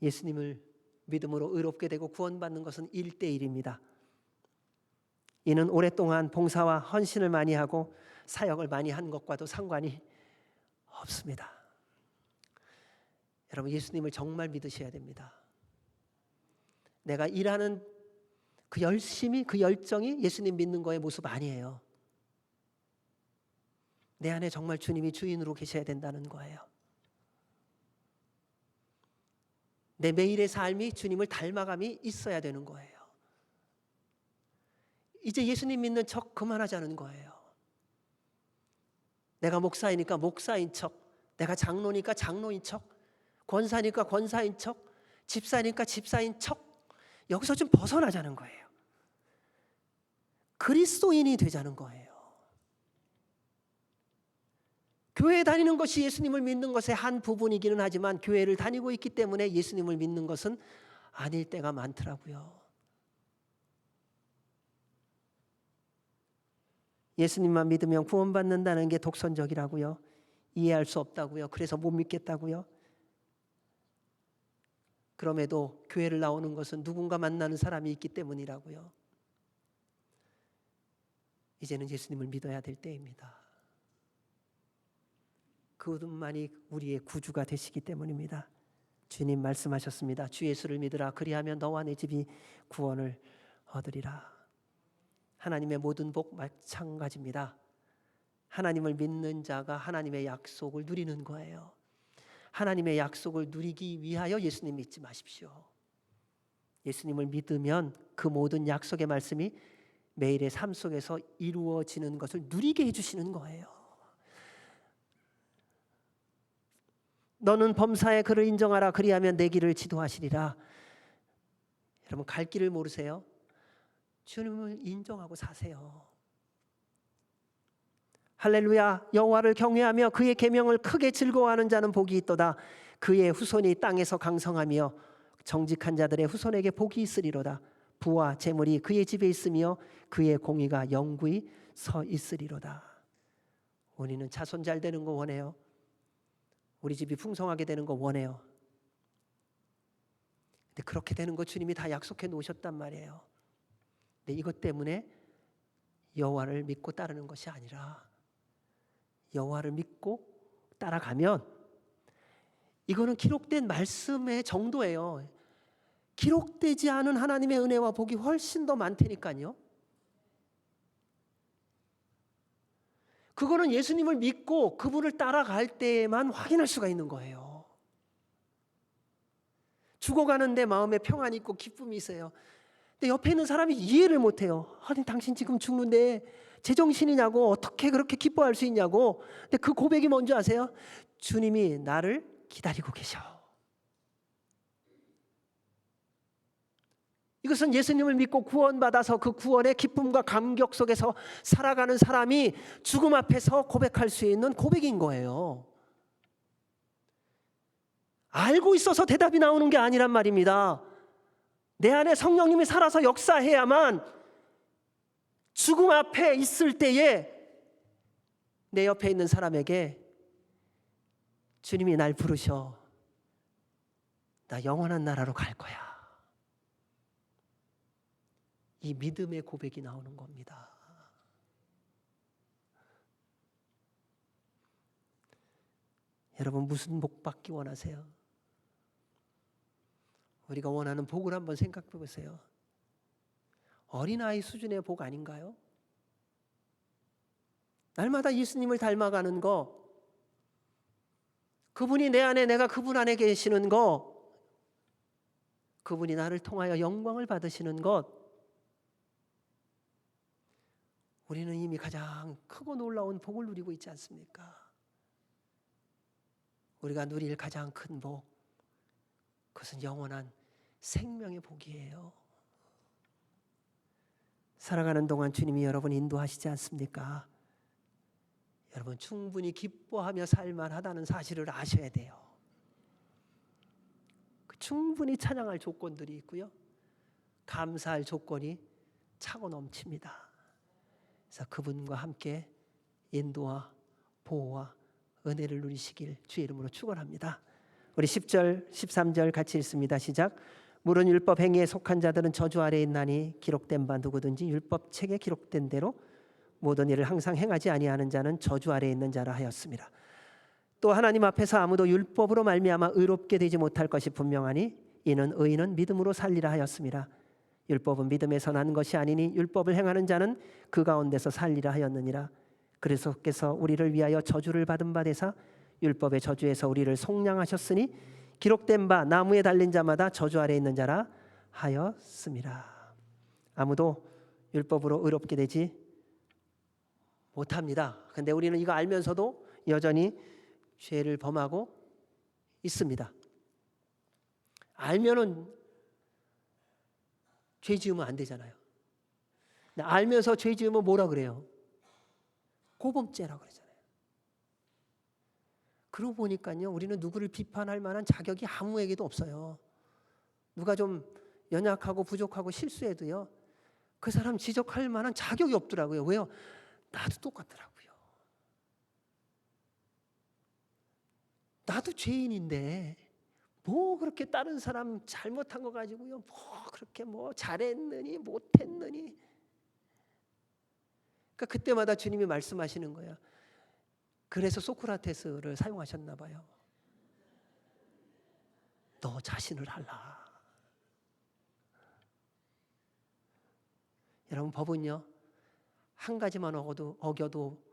예수님을 믿음으로 의롭게 되고 구원받는 것은 1대1입니다. 이는 오랫동안 봉사와 헌신을 많이 하고 사역을 많이 한 것과도 상관이 없습니다. 여러분, 예수님을 정말 믿으셔야 됩니다. 내가 일하는 그 열심이, 그 열정이 예수님 믿는 거의 모습 아니에요. 내 안에 정말 주님이 주인으로 계셔야 된다는 거예요. 내 매일의 삶이 주님을 닮아감이 있어야 되는 거예요. 이제 예수님 믿는 척 그만하자는 거예요. 내가 목사이니까 목사인 척, 내가 장로니까 장로인 척, 권사니까 권사인 척, 집사니까 집사인 척, 여기서 좀 벗어나자는 거예요. 그리스도인이 되자는 거예요. 교회에 다니는 것이 예수님을 믿는 것의 한 부분이기는 하지만 교회를 다니고 있기 때문에 예수님을 믿는 것은 아닐 때가 많더라고요. 예수님만 믿으면 구원받는다는 게 독선적이라고요. 이해할 수 없다고요. 그래서 못 믿겠다고요. 그럼에도 교회를 나오는 것은 누군가 만나는 사람이 있기 때문이라고요. 이제는 예수님을 믿어야 될 때입니다. 그분만이 우리의 구주가 되시기 때문입니다. 주님 말씀하셨습니다. 주 예수를 믿으라. 그리하면 너와 내 집이 구원을 얻으리라. 하나님의 모든 복 마찬가지입니다. 하나님을 믿는 자가 하나님의 약속을 누리는 거예요. 하나님의 약속을 누리기 위하여 예수님 믿지 마십시오. 예수님을 믿으면 그 모든 약속의 말씀이 매일의 삶 속에서 이루어지는 것을 누리게 해주시는 거예요. 너는 범사에 그를 인정하라. 그리하면 내 길을 지도하시리라. 여러분, 갈 길을 모르세요? 주님을 인정하고 사세요. 할렐루야. 여호와를 경외하며 그의 계명을 크게 즐거워하는 자는 복이 있도다. 그의 후손이 땅에서 강성하며 정직한 자들의 후손에게 복이 있으리로다. 부와 재물이 그의 집에 있으며 그의 공의가 영구히 서 있으리로다. 우리는 자손 잘 되는 거 원해요. 우리 집이 풍성하게 되는 거 원해요. 근데 그렇게 되는 거 주님이 다 약속해 놓으셨단 말이에요. 근데 이것 때문에 여호와를 믿고 따르는 것이 아니라 여호와를 믿고 따라가면 이거는 기록된 말씀의 정도예요. 기록되지 않은 하나님의 은혜와 복이 훨씬 더 많다니까요. 그거는 예수님을 믿고 그분을 따라갈 때에만 확인할 수가 있는 거예요. 죽어가는데 마음에 평안이 있고 기쁨이 있어요. 근데 옆에 있는 사람이 이해를 못해요. 아니, 당신 지금 죽는데 제정신이냐고, 어떻게 그렇게 기뻐할 수 있냐고. 근데 그 고백이 뭔지 아세요? 주님이 나를 기다리고 계셔. 이것은 예수님을 믿고 구원받아서 그 구원의 기쁨과 감격 속에서 살아가는 사람이 죽음 앞에서 고백할 수 있는 고백인 거예요. 알고 있어서 대답이 나오는 게 아니란 말입니다. 내 안에 성령님이 살아서 역사해야만 죽음 앞에 있을 때에 내 옆에 있는 사람에게 주님이 날 부르셔. 나 영원한 나라로 갈 거야. 이 믿음의 고백이 나오는 겁니다. 여러분, 무슨 복 받기 원하세요? 우리가 원하는 복을 한번 생각해 보세요. 어린아이 수준의 복 아닌가요? 날마다 예수님을 닮아가는 거, 그분이 내 안에, 내가 그분 안에 계시는 거, 그분이 나를 통하여 영광을 받으시는 것, 우리는 이미 가장 크고 놀라운 복을 누리고 있지 않습니까? 우리가 누릴 가장 큰 복, 그것은 영원한 생명의 복이에요. 살아가는 동안 주님이 여러분 인도하시지 않습니까? 여러분 충분히 기뻐하며 살만하다는 사실을 아셔야 돼요. 충분히 찬양할 조건들이 있고요, 감사할 조건이 차고 넘칩니다. 그래서 그분과 함께 인도와 보호와 은혜를 누리시길 주의 이름으로 축원합니다. 우리 10절 13절 같이 읽습니다. 시작. 물은 율법 행위에 속한 자들은 저주 아래에 있나니 기록된 바 누구든지 율법 책에 기록된 대로 모든 일을 항상 행하지 아니하는 자는 저주 아래에 있는 자라 하였습니다. 또 하나님 앞에서 아무도 율법으로 말미암아 의롭게 되지 못할 것이 분명하니 이는 의인은 믿음으로 살리라 하였습니다. 율법은 믿음에서 난 것이 아니니 율법을 행하는 자는 그 가운데서 살리라 하였느니라. 그리스도께서 우리를 위하여 저주를 받은 바 되사 율법의 저주에서 우리를 속량하셨으니 기록된 바 나무에 달린 자마다 저주 아래 있는 자라 하였습니다. 아무도 율법으로 의롭게 되지 못합니다. 그런데 우리는 이거 알면서도 여전히 죄를 범하고 있습니다. 알면은 죄 지으면 안 되잖아요. 알면서 죄 지으면 뭐라 그래요? 고범죄라고 그러잖아요. 그러고 보니까요, 우리는 누구를 비판할 만한 자격이 아무에게도 없어요. 누가 좀 연약하고 부족하고 실수해도요, 그 사람 지적할 만한 자격이 없더라고요. 왜요? 나도 똑같더라고요. 나도 죄인인데 뭐 그렇게 다른 사람 잘못한 거 가지고요, 뭐 그렇게 뭐 잘했느니 못했느니. 그러니까 그때마다 주님이 말씀하시는 거예요. 그래서 소크라테스를 사용하셨나 봐요. 너 자신을 알라. 여러분, 법은요, 한 가지만 어겨도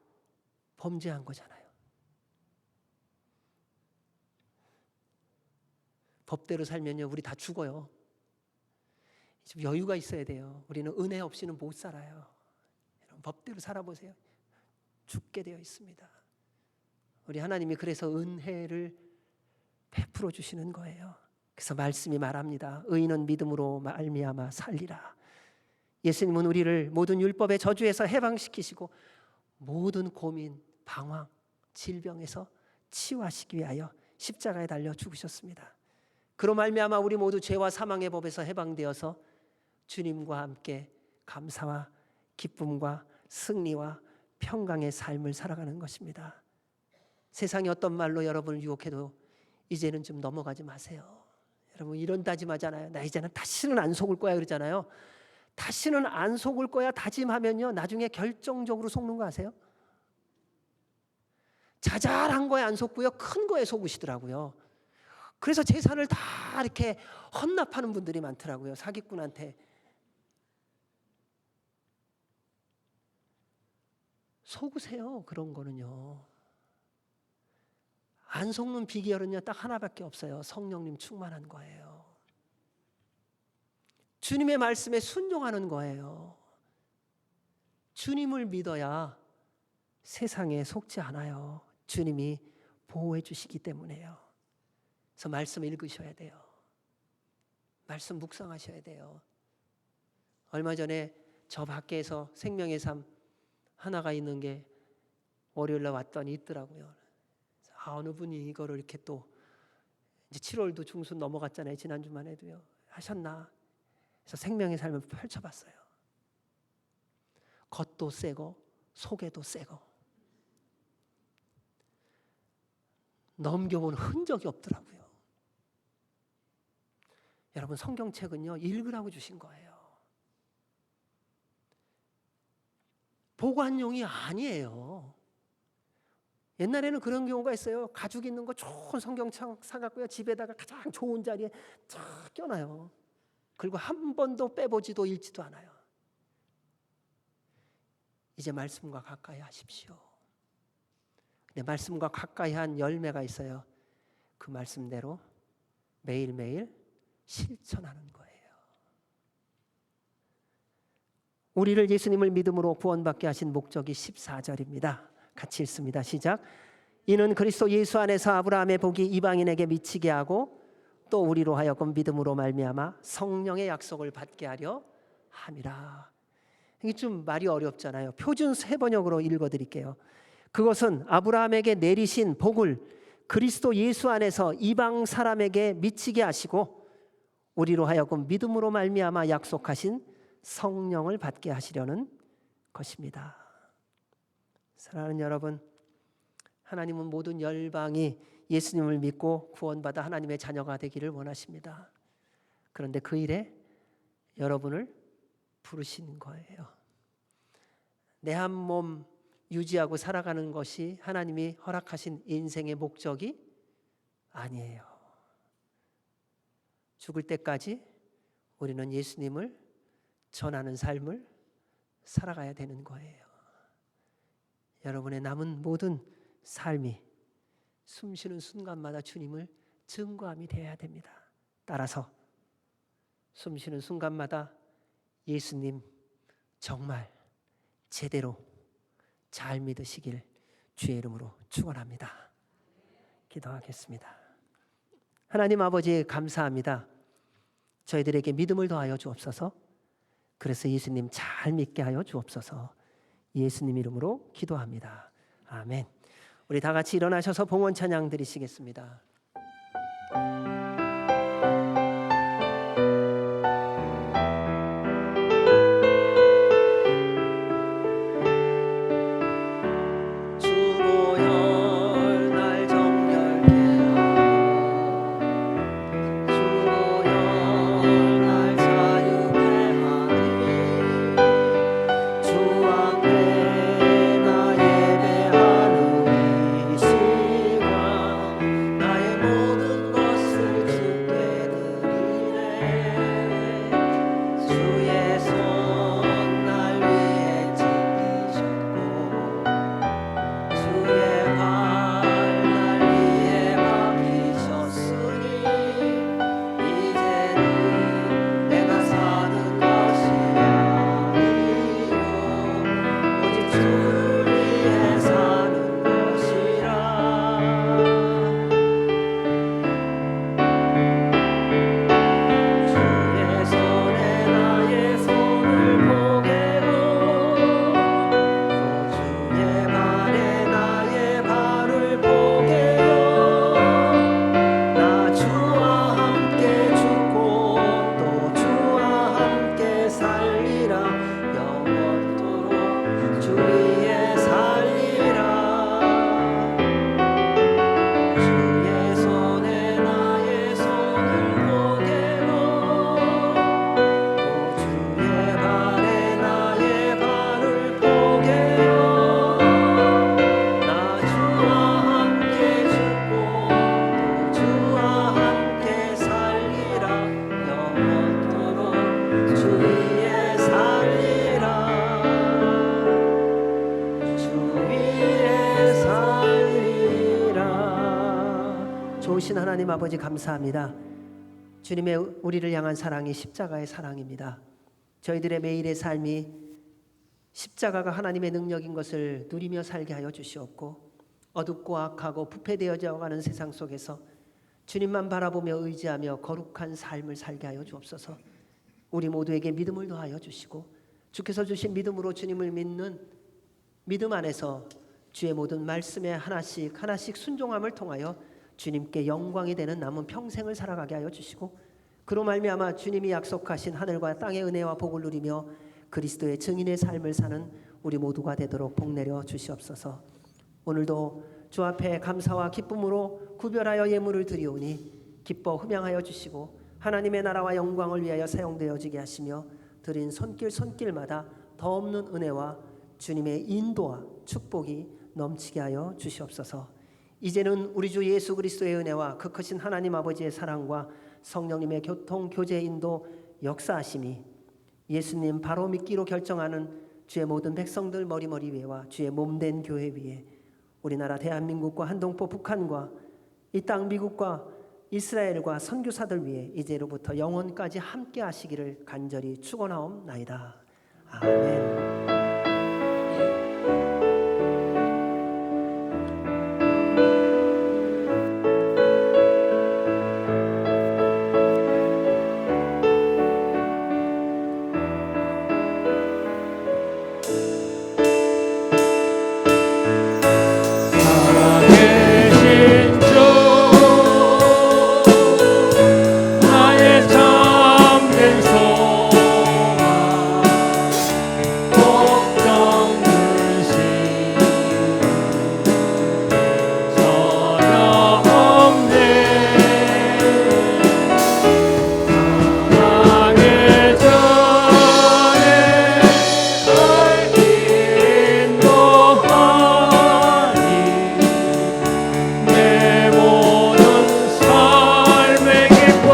범죄한 거잖아요. 법대로 살면요, 우리 다 죽어요. 좀 여유가 있어야 돼요. 우리는 은혜 없이는 못 살아요. 여러분, 법대로 살아보세요. 죽게 되어 있습니다. 우리 하나님이 그래서 은혜를 베풀어 주시는 거예요. 그래서 말씀이 말합니다. 의인은 믿음으로 말미암아 살리라. 예수님은 우리를 모든 율법의 저주에서 해방시키시고 모든 고민, 방황, 질병에서 치유하시기 위하여 십자가에 달려 죽으셨습니다. 그로 말미암아 우리 모두 죄와 사망의 법에서 해방되어서 주님과 함께 감사와 기쁨과 승리와 평강의 삶을 살아가는 것입니다. 세상이 어떤 말로 여러분을 유혹해도 이제는 좀 넘어가지 마세요. 여러분, 이런 다짐하잖아요. 나 이제는 다시는 안 속을 거야 그러잖아요. 다시는 안 속을 거야 다짐하면요, 나중에 결정적으로 속는 거 아세요? 자잘한 거에 안 속고요, 큰 거에 속으시더라고요. 그래서 재산을 다 이렇게 헌납하는 분들이 많더라고요, 사기꾼한테. 속으세요. 그런 거는요. 안 속는 비결은요, 딱 하나밖에 없어요. 성령님 충만한 거예요. 주님의 말씀에 순종하는 거예요. 주님을 믿어야 세상에 속지 않아요. 주님이 보호해 주시기 때문에요. 그래서 말씀 읽으셔야 돼요. 말씀 묵상하셔야 돼요. 얼마 전에 저 밖에서 생명의 삶 하나가 있는 게 월요일날 왔더니 있더라고요. 어느 분이 이거를 이렇게 또 이제 7월도 중순 넘어갔잖아요. 지난주만 해도요. 하셨나? 그래서 생명의 삶을 펼쳐봤어요. 겉도 세고 속에도 세고 넘겨본 흔적이 없더라고요. 여러분, 성경책은요, 읽으라고 주신 거예요. 보관용이 아니에요. 옛날에는 그런 경우가 있어요. 가죽 있는 거 좋은 성경책 사갖고요, 집에다가 가장 좋은 자리에 쫙 껴놔요. 그리고 한 번도 빼보지도 읽지도 않아요. 이제 말씀과 가까이 하십시오. 근데 말씀과 가까이 한 열매가 있어요. 그 말씀대로 매일매일 실천하는 거예요. 우리를 예수님을 믿음으로 구원받게 하신 목적이 14절입니다. 같이 읽습니다. 시작. 이는 그리스도 예수 안에서 아브라함의 복이 이방인에게 미치게 하고 또 우리로 하여금 믿음으로 말미암아 성령의 약속을 받게 하려 함이라. 이게 좀 말이 어렵잖아요. 표준 세번역으로 읽어드릴게요. 그것은 아브라함에게 내리신 복을 그리스도 예수 안에서 이방 사람에게 미치게 하시고 우리로 하여금 믿음으로 말미암아 약속하신 성령을 받게 하시려는 것입니다. 사랑하는 여러분, 하나님은 모든 열방이 예수님을 믿고 구원받아 하나님의 자녀가 되기를 원하십니다. 그런데 그 일에 여러분을 부르신 거예요. 내 한 몸 유지하고 살아가는 것이 하나님이 허락하신 인생의 목적이 아니에요. 죽을 때까지 우리는 예수님을 전하는 삶을 살아가야 되는 거예요. 여러분의 남은 모든 삶이 숨쉬는 순간마다 주님을 증거함이 되어야 됩니다. 따라서 숨쉬는 순간마다 예수님 정말 제대로 잘 믿으시길 주의 이름으로 축원합니다. 기도하겠습니다. 하나님 아버지, 감사합니다. 저희들에게 믿음을 더하여 주옵소서. 그래서 예수님 잘 믿게 하여 주옵소서. 예수님 이름으로 기도합니다. 아멘. 우리 다 같이 일어나셔서 봉헌 찬양 드리시겠습니다. 좋으신 하나님 아버지, 감사합니다. 주님의 우리를 향한 사랑이 십자가의 사랑입니다. 저희들의 매일의 삶이 십자가가 하나님의 능력인 것을 누리며 살게 하여 주시옵고, 어둡고 악하고 부패되어져 가는 세상 속에서 주님만 바라보며 의지하며 거룩한 삶을 살게 하여 주옵소서. 우리 모두에게 믿음을 더하여 주시고, 주께서 주신 믿음으로 주님을 믿는 믿음 안에서 주의 모든 말씀에 하나씩 하나씩 순종함을 통하여 주님께 영광이 되는 남은 평생을 살아가게 하여 주시고, 그로 말미암아 주님이 약속하신 하늘과 땅의 은혜와 복을 누리며 그리스도의 증인의 삶을 사는 우리 모두가 되도록 복 내려 주시옵소서. 오늘도 주 앞에 감사와 기쁨으로 구별하여 예물을 드리오니 기뻐 흠양하여 주시고 하나님의 나라와 영광을 위하여 사용되어지게 하시며 드린 손길마다 더 없는 은혜와 주님의 인도와 축복이 넘치게 하여 주시옵소서. 이제는 우리 주 예수 그리스도의 은혜와 그 크신 하나님 아버지의 사랑과 성령님의 교통, 교제, 인도, 역사하심이 예수님 바로 믿기로 결정하는 주의 모든 백성들 머리머리 위에와 주의 몸된 교회 위에 우리나라 대한민국과 한동포 북한과 이 땅 미국과 이스라엘과 선교사들 위해 이제로부터 영원까지 함께 하시기를 간절히 축원하옵나이다. 아멘. 살아계신 주 나의 참된 소망 걱정 근심 전혀 없네. 사랑의 전에 날 인도하니 내 모든 삶의 기쁨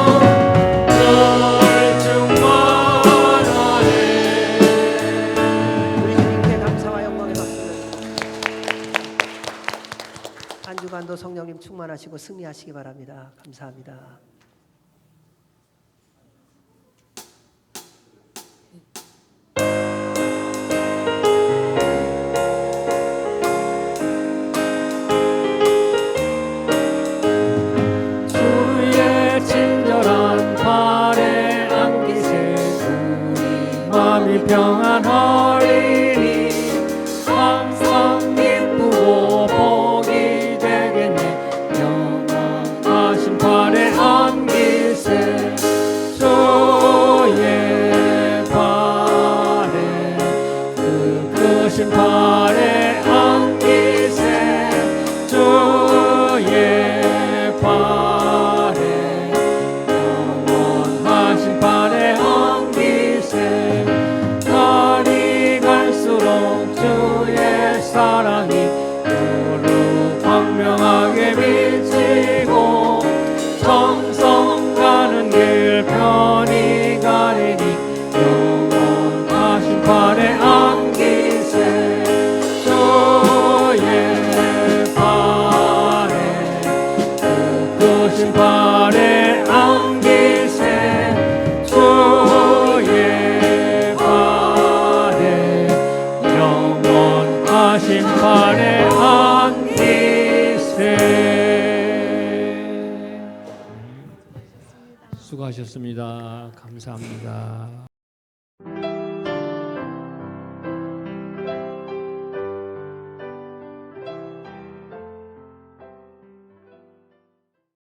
널 충만하네. 우리 주님께 감사와 영광의 박수를. 한 주간도 성령님 충만하시고 승리하시기 바랍니다. 감사합니다. 주의 친절한 발에 안기세 우리 마음이 평안하리니 항상 기쁘고 복이 되겠네. 영원하신 발에 안기세 주의 발에 그 크신 발에 안기세 주의 발에 영원하신 발에 안기세. 날이 갈수록 주의 사랑이 두루 광명하게 비치고 정성 가는 길 편히 가리니 영원하신 발에 안기세 주의 발에 크신 발에 안기세 주의 발에 영원하신 발에 안기세. 수고하셨습니다. 감사합니다.